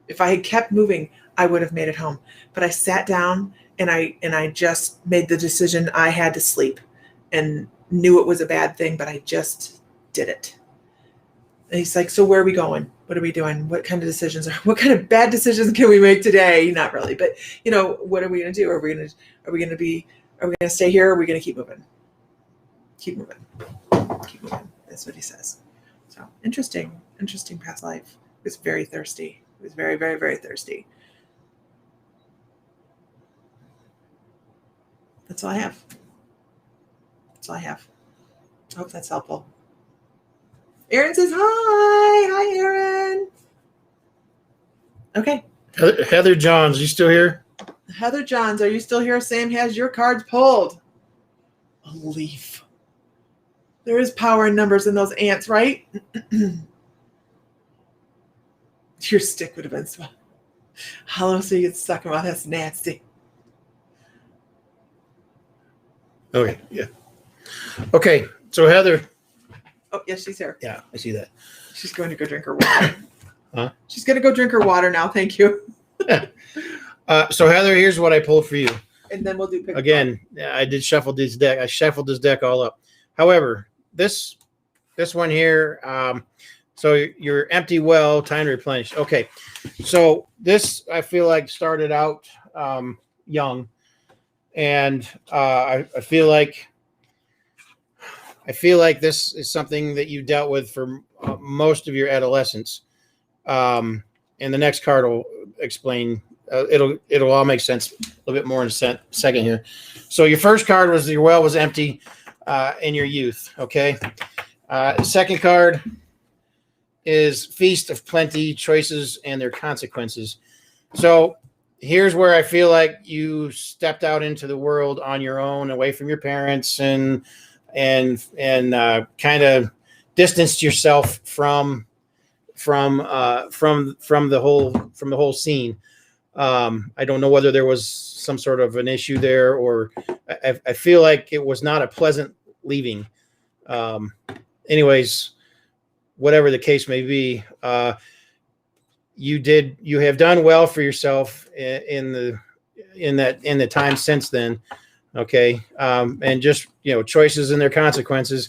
If I had kept moving, I would have made it home. But I sat down and I just made the decision I had to sleep, and knew it was a bad thing, but I just did it. And he's like, so where are we going? What are we doing? What kind of bad decisions can we make today? Not really, but what are we going to do? Are we going to stay here? Or are we going to keep moving? Keep moving. Keep moving. That's what he says. So interesting past life. He was very thirsty. He was very, very, very thirsty. That's all I have. That's all I have. I hope that's helpful. Aaron says hi. Hi, Aaron. Okay. Heather Johns, you still here? Heather Johns, are you still here? Sam has your cards pulled. A leaf. There is power in numbers in those ants, right? Your stick would have been swallowed. Hollow so you get stuck in. Wow, that's nasty. Okay, yeah. Okay, so Heather. Oh, yes, she's here. Yeah, I see that. She's going to go drink her water. Huh? She's going to go drink her water now. Thank you. So Heather, here's what I pulled for you. And then we'll do pick again. I did shuffle this deck. I shuffled this deck all up. However, this one here. So your empty well, time to replenish. Okay, so this I feel like started out young, and I feel like this is something that you dealt with for most of your adolescence. And the next card will explain. It'll all make sense a little bit more in a second here. So your first card was your well was empty in your youth. Okay. The second card is Feast of Plenty, Choices and Their Consequences. So here's where I feel like you stepped out into the world on your own, away from your parents, and kind of distanced yourself from the whole scene. I don't know whether there was some sort of an issue there, or I feel like it was not a pleasant leaving. Anyways, whatever the case may be, you have done well for yourself in the time since then. Okay. And just, choices and their consequences.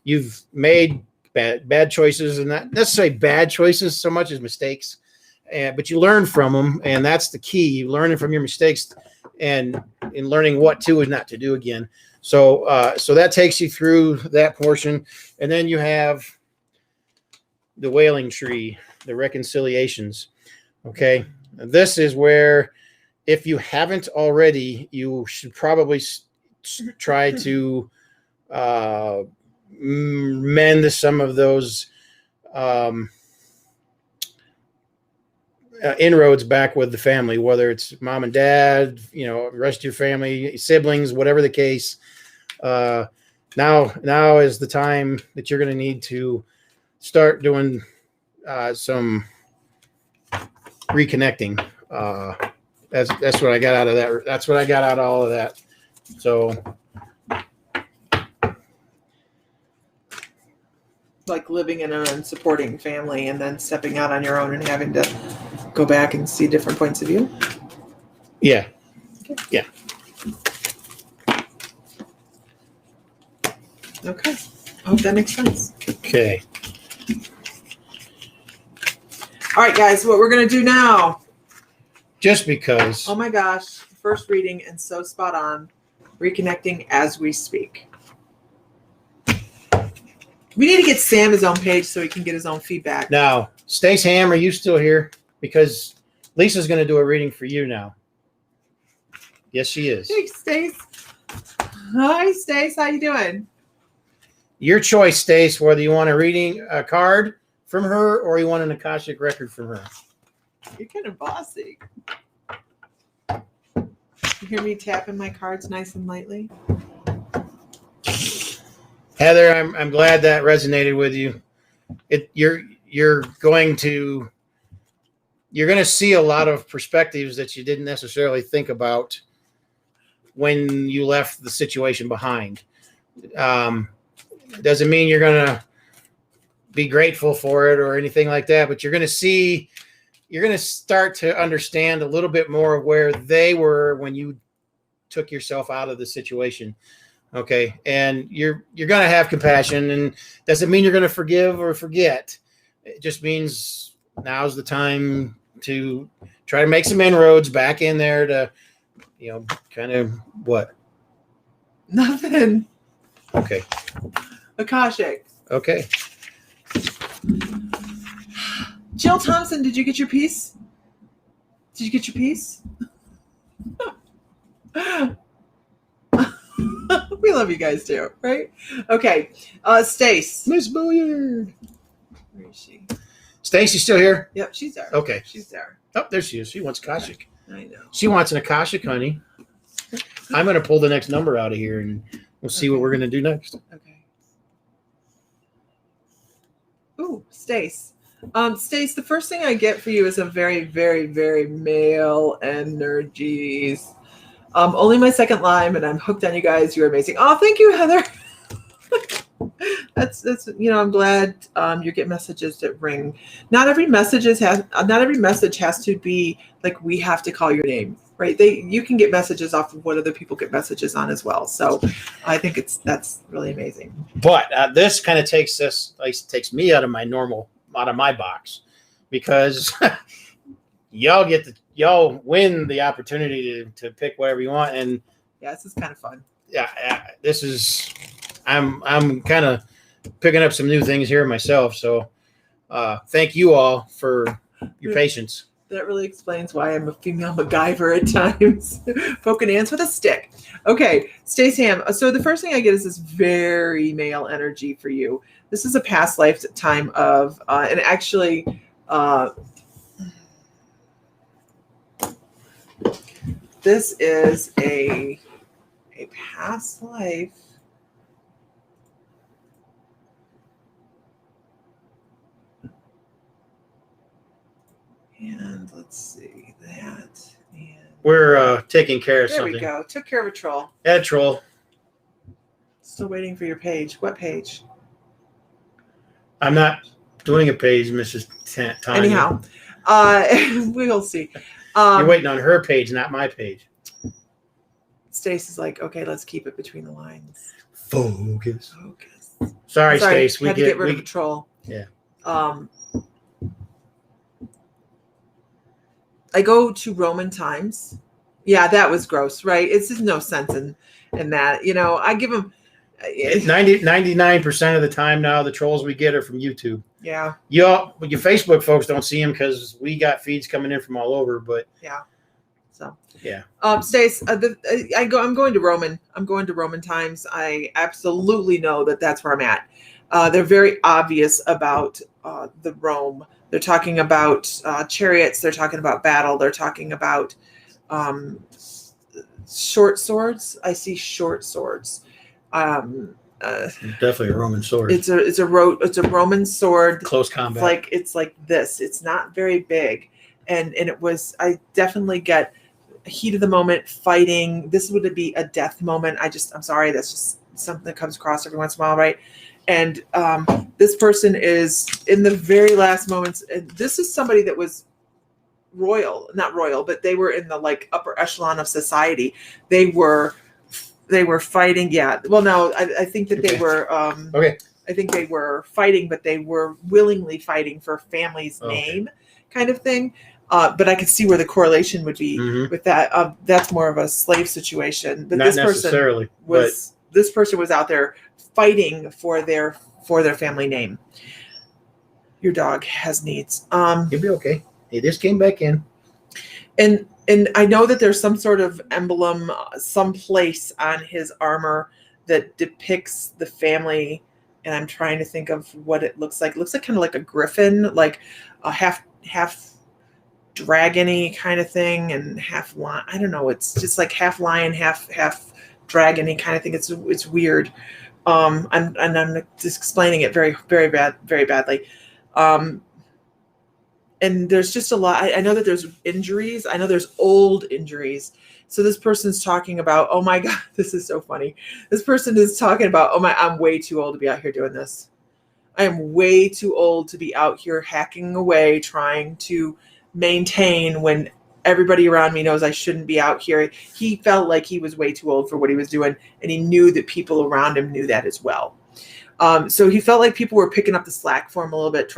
You've made bad choices, and not necessarily bad choices so much as mistakes, but you learn from them. And that's the key. You learning from your mistakes and in learning what to and not to do again. So that takes you through that portion. And then you have the wailing tree, the reconciliations. Okay. This is where, if you haven't already, you should probably try to mend some of those inroads back with the family, whether it's mom and dad, the rest of your family, siblings, whatever the case. Now is the time that you're going to need to start doing some reconnecting. That's what I got out of that. That's what I got out of all of that. So, like living in an unsupporting family and then stepping out on your own and having to go back and see different points of view. Yeah. Okay. Yeah. Okay. I hope that makes sense. Okay. All right, guys, what we're going to do now. Just because. Oh my gosh. First reading and so spot on. Reconnecting as we speak. We need to get Sam his own page so he can get his own feedback. Now, Stace Ham, are you still here? Because Lisa's going to do a reading for you now. Yes, she is. Hey, Stace. Hi, Stace. How you doing? Your choice, Stace, whether you want a card from her or you want an Akashsic record from her. You're kind of bossy. You hear me tapping my cards nice and lightly? Heather, I'm glad that resonated with you. You're going to see a lot of perspectives that you didn't necessarily think about when you left the situation behind. Doesn't mean you're going to be grateful for it or anything like that, but you're going to start to understand a little bit more of where they were when you took yourself out of the situation. Okay. And you're going to have compassion, and doesn't mean you're going to forgive or forget. It just means now's the time to try to make some inroads back in there to, kind of what? Nothing. Okay. Akashsic. Okay. Jill Thompson, did you get your piece? Did you get your piece? We love you guys too, right? Okay. Stace. Miss Billiard. Where is she? Stacy still here? Yep, she's there. Okay. She's there. Oh, there she is. She wants Akashsic. I know. She wants an Akashsic, honey. I'm going to pull the next number out of here, and we'll see what we're going to do next. Okay. Ooh, Stace. Stace, the first thing I get for you is a very, very, very male energies. Only my second line, and I'm hooked on you guys. You're amazing. Oh, thank you, Heather. That's I'm glad you get messages that ring. Not every message has to be like we have to call your name, right? You can get messages off of what other people get messages on as well. So I think that's really amazing. But this kind of takes me out of my box, because y'all win the opportunity to pick whatever you want. And yeah, this is kind of fun. Yeah, this is. I'm kind of picking up some new things here myself. So thank you all for your patience. That really explains why I'm a female MacGyver at times, poking ants with a stick. Okay, Stacey Ham. So the first thing I get is this very male energy for you. This is a past lifetime of, and actually, this is a past life. And let's see that. And we're taking care of there something. we go. Took care of a troll. Yeah, troll. Still waiting for your page. What page? I'm not doing a page, Mrs. Tanya. Anyhow, we'll see. You're waiting on her page, not my page. Stace is like, okay, let's keep it between the lines. Focus. Focus. Sorry, Stace. We had to get rid of the troll. Yeah. I go to Roman times. Yeah, that was gross, right? It's just no sense in that. I give them 99% of the time now, the trolls we get are from YouTube. Yeah. Your Facebook folks don't see them because we got feeds coming in from all over. But yeah. So yeah. Stace, I'm going to Roman. I'm going to Roman times. I absolutely know that that's where I'm at. They're very obvious about the Rome. They're talking about chariots. They're talking about battle. They're talking about short swords. I see short swords. Definitely a Roman sword. It's a Roman sword. Close combat. It's like this. It's not very big, and I definitely get heat of the moment fighting. This would be a death moment. I'm sorry. That's just something that comes across every once in a while, right? And this person is in the very last moments. And this is somebody that was not royal, but they were in the like upper echelon of society. They were fighting. Yeah. Well, no, I think that they were. Okay. I think they were fighting, but they were willingly fighting for family's name, kind of thing. But I could see where the correlation would be with that. That's more of a slave situation. But not necessarily. This person was out there fighting for their family name. Your dog has needs. You'll be okay. He just came back in. And I know that there's some sort of emblem, someplace on his armor that depicts the family. And I'm trying to think of what it looks like. It looks like kind of like a griffin, like a half dragony kind of thing, and half lion. I don't know. It's just like half lion, half dragony kind of thing. It's weird. I'm just explaining it very, very badly. And there's just a lot. I know that there's injuries. I know there's old injuries. So this person's talking about, oh my God, this is so funny. This person is talking about, I'm way too old to be out here doing this. I am way too old to be out here hacking away, trying to maintain when everybody around me knows I shouldn't be out here. He felt like he was way too old for what he was doing, and he knew that people around him knew that as well. So he felt like people were picking up the slack for him a little bit,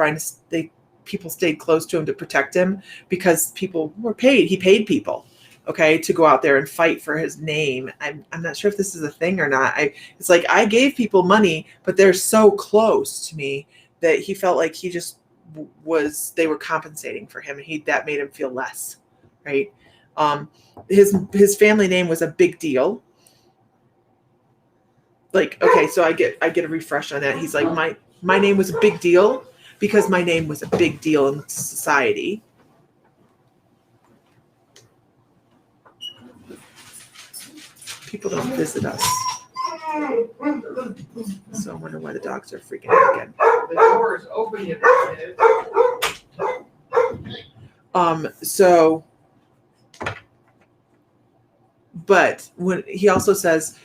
people stayed close to him to protect him because people were paid. He paid people, okay, to go out there and fight for his name. I'm not sure if this is a thing or not. It's like I gave people money, but they're so close to me that he felt like he just they were compensating for him, and that made him feel less, right? His family name was a big deal. Like, okay, so I get a refresh on that. He's like, my name was a big deal because my name was a big deal in society. People don't visit us. So I wonder why the dogs are freaking out again. The door is open. But when he also says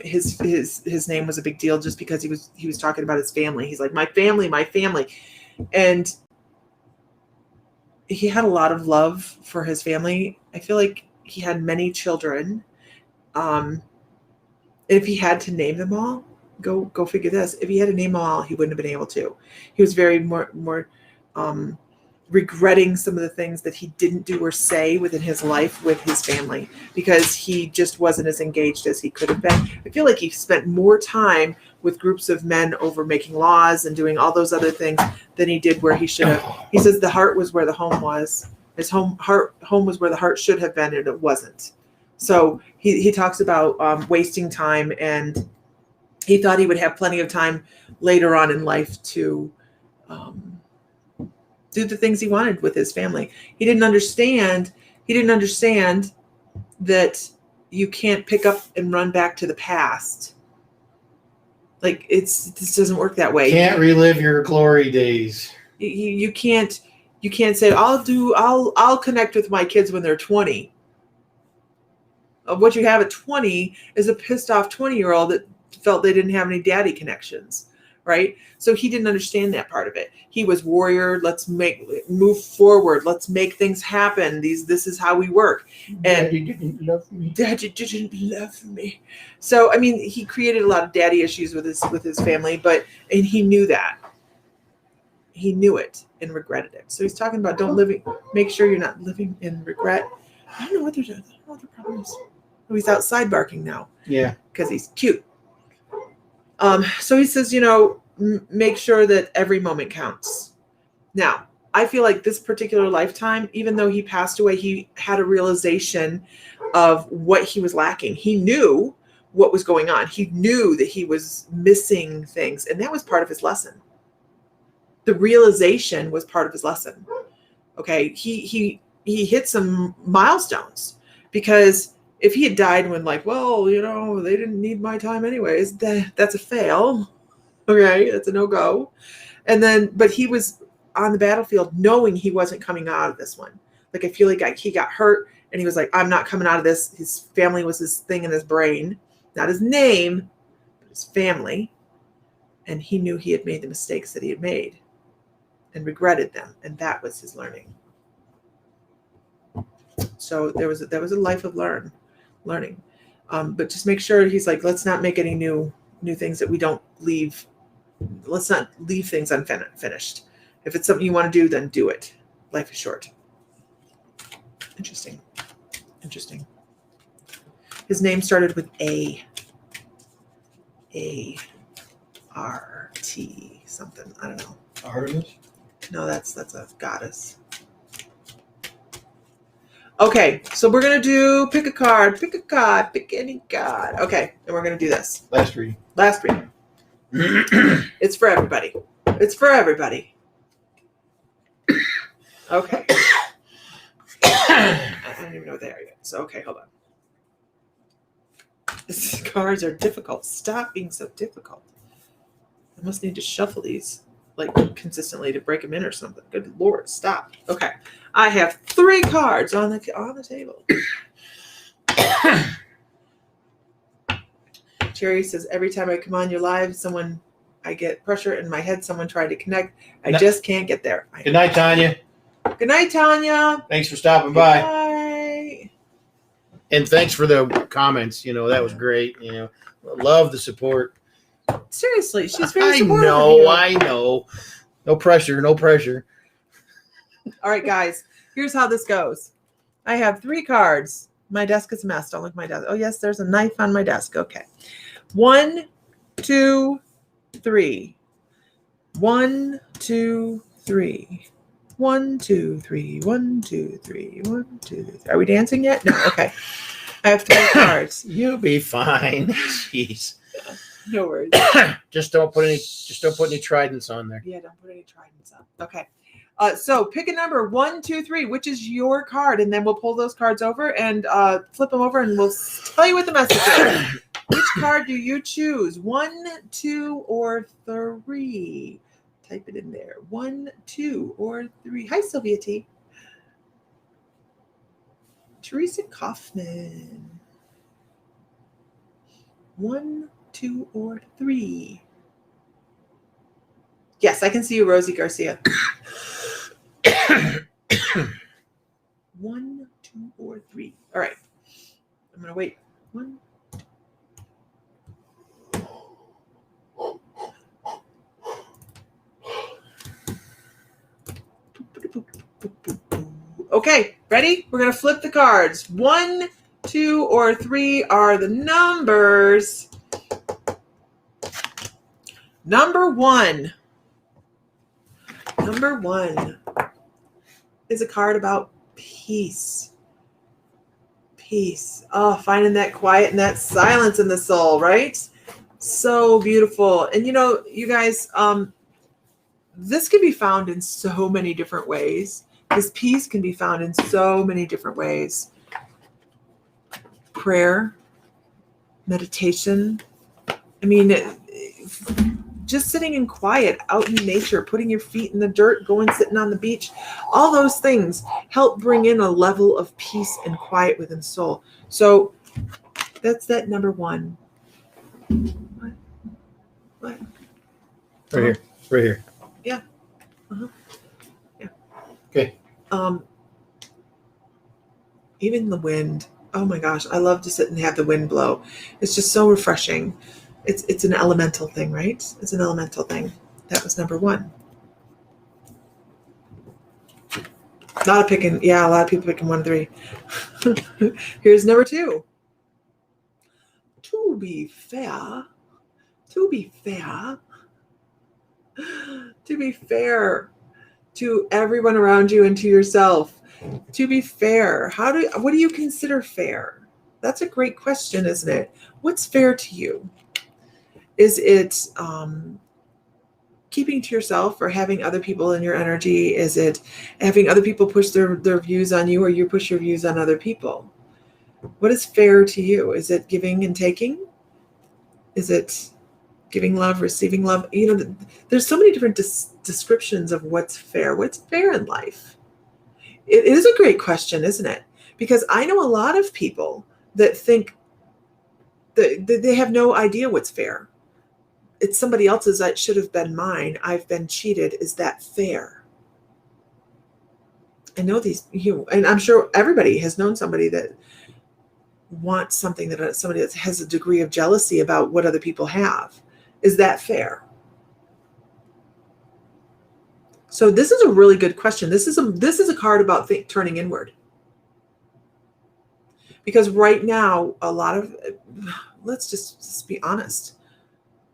his name was a big deal just because he was talking about his family. He's like, my family, and he had a lot of love for his family. I feel like he had many children. If he had to name them all, go figure this. If he had to name them all, he wouldn't have been able to. He was very more regretting some of the things that he didn't do or say within his life with his family because he just wasn't as engaged as he could have been. I feel like he spent more time with groups of men over making laws and doing all those other things than he did where he should have. He says the heart was where the home was. His home was where the heart should have been, and it wasn't. So he talks about wasting time, and he thought he would have plenty of time later on in life to do the things he wanted with his family. He didn't understand that you can't pick up and run back to the past. Like this doesn't work that way. Can't relive your glory days. You can't say I'll connect with my kids when they're 20. What you have at 20 is a pissed off 20-year-old that felt they didn't have any daddy connections, right? So he didn't understand that part of it. He was warrior. Let's move forward. Let's make things happen. This is how we work. And Daddy didn't love me. Daddy didn't love me. So I mean, he created a lot of daddy issues with his family, and he knew that. He knew it and regretted it. So he's talking about make sure you're not living in regret. I don't know what the problem is. Oh, he's outside barking now. Yeah. Because he's cute. So he says, make sure that every moment counts. Now, I feel like this particular lifetime, even though he passed away, he had a realization of what he was lacking. He knew what was going on. He knew that he was missing things. And that was part of his lesson. The realization was part of his lesson. Okay. He hit some milestones because if he had died when they didn't need my time anyways, that's a fail. Okay. That's a no-go. But he was on the battlefield knowing he wasn't coming out of this one. Like, I feel like he got hurt and he was like, I'm not coming out of this. His family was his thing in his brain, not his name, but his family. And he knew he had made the mistakes that he had made and regretted them. And that was his learning. So there was a life of learning. But just make sure he's like, let's not make any new things that we don't leave. Let's not leave things unfinished. If it's something you want to do, then do it. Life is short. Interesting. His name started with A. A-R-T something. I don't know. Artemis? No, that's a goddess. Okay, so we're going to do pick a card, pick any card. Okay, and we're going to do this. Last reading. It's for everybody. Okay. I don't even know what they are yet. So, okay, hold on. These cards are difficult. Stop being so difficult. I must need to shuffle these consistently to break them in or something. Good Lord, stop. Okay. I have 3 cards on the table. Cherry says, every time I come on your live, I get pressure in my head. Someone tried to connect. I just can't get there. Good night, Tanya. Good night, Tanya. Thanks for stopping by. Bye. And thanks for the comments. That was great. Love the support. Seriously, she's very supportive. I know. No pressure. All right, guys. Here's how this goes. I have 3 cards My desk is a mess. Don't look at my desk. Oh, yes, there's a knife on my desk. Okay. 1, 2, 3. 1, 2, 3. 1, 2, 3. 1, 2, 3. 1, 2, 3. Are we dancing yet? No. Okay. I have 3 cards. You'll be fine. Jeez. No worries. Just don't put any tridents on there. Yeah, don't put any tridents on. Okay. So pick a number 1, 2, 3, which is your card, and then we'll pull those cards over and flip them over, and we'll tell you what the message is. Which card do you choose? 1, 2, or 3? Type it in there. 1, 2, or 3. Hi, Sylvia T. Teresa Kaufman. 1, 2, or 3. Yes, I can see you, Rosie Garcia. 1, 2, or 3. All right. I'm going to wait. 1. Okay, ready? We're going to flip the cards. 1, 2, or 3 are the numbers. Number 1. Number 1 is a card about peace. Peace. Oh, finding that quiet and that silence in the soul, right? So beautiful. And you guys, this can be found in so many different ways. This peace can be found in so many different ways. Prayer, meditation. I mean, just sitting in quiet, out in nature, putting your feet in the dirt, sitting on the beach. All those things help bring in a level of peace and quiet within the soul. So that's that number 1. What? Right here. Yeah. Uh-huh. Yeah. Okay. Even the wind. Oh my gosh, I love to sit and have the wind blow. It's just so refreshing. It's an elemental thing, right? It's an elemental thing. That was number 1. A lot of people picking 1, 3. Here's number 2. To be fair, to everyone around you and to yourself. To be fair, what do you consider fair? That's a great question, isn't it? What's fair to you? Is it keeping to yourself or having other people in your energy? Is it having other people push their views on you, or you push your views on other people? What is fair to you? Is it giving and taking? Is it giving love, receiving love? There's so many different descriptions of what's fair. What's fair in life? It is a great question, isn't it? Because I know a lot of people that think that they have no idea what's fair. It's somebody else's. That should have been mine. I've been cheated. Is that fair? I know and I'm sure everybody has known somebody that wants something, that somebody that has a degree of jealousy about what other people have. Is that fair? So this is a really good question. This is a card about turning inward. Because right now, let's just be honest.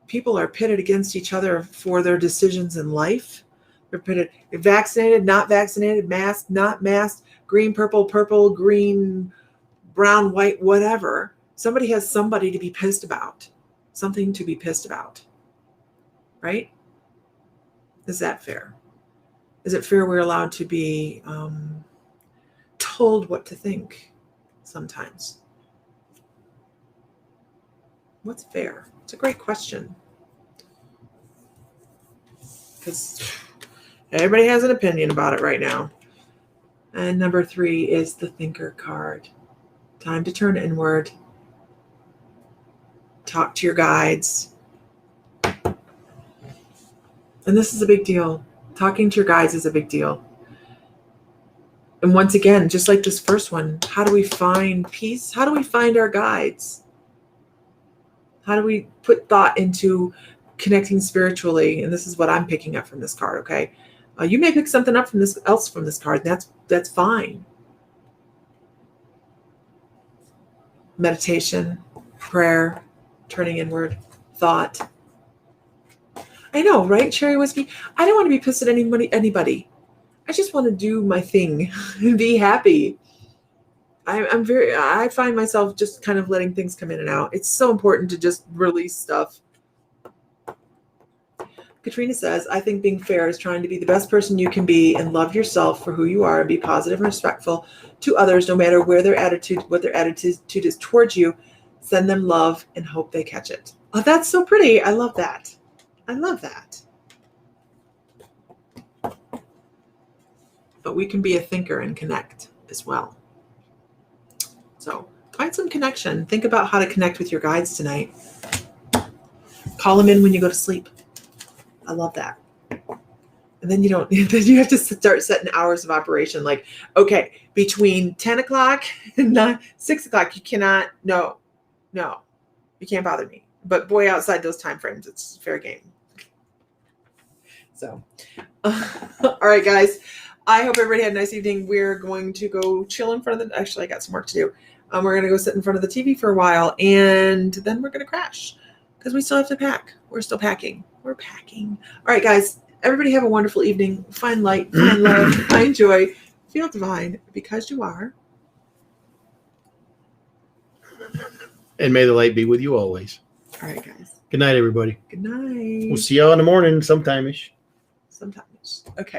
People are pitted against each other for their decisions in life. They're pitted, vaccinated, not vaccinated, masked, not masked, green, purple, green, brown, white, whatever. Somebody has somebody to be pissed about. Something to be pissed about. Right? Is that fair? Is it fair we're allowed to be told what to think sometimes? What's fair? It's a great question. Because everybody has an opinion about it right now. And number 3 is the Thinker card. Time to turn inward. Talk to your guides. And this is a big deal. Talking to your guides is a big deal. And once again, just like this first one, how do we find peace? How do we find our guides? How do we put thought into connecting spiritually? And this is what I'm picking up from this card, okay? You may pick something up from this card. That's fine. meditation, prayer, turning inward, thought. I know, right? Cherry whiskey. I don't want to be pissed at anybody. I just want to do my thing and be happy. I find myself just kind of letting things come in and out. It's so important to just release stuff. Katrina says, I think being fair is trying to be the best person you can be and love yourself for who you are and be positive and respectful to others, no matter what their attitude is towards you. Send them love and hope they catch it. Oh, that's so pretty. I love that. I love that. But we can be a thinker and connect as well. So find some connection. Think about how to connect with your guides tonight. Call them in when you go to sleep. I love that. And then then you have to start setting hours of operation. Like, okay, between 10 o'clock and 6 o'clock, you cannot, no, you can't bother me. But boy, outside those time frames, it's fair game. So, all right, guys. I hope everybody had a nice evening. We're going to go chill in front of actually, I got some work to do. We're going to go sit in front of the TV for a while, and then we're going to crash because we still have to pack. We're still packing. We're packing. All right, guys. Everybody have a wonderful evening. Find light, find love, find joy. Feel divine because you are. And may the light be with you always. All right, guys. Good night, everybody. Good night. We'll see y'all in the morning sometime-ish. Sometimes. Okay.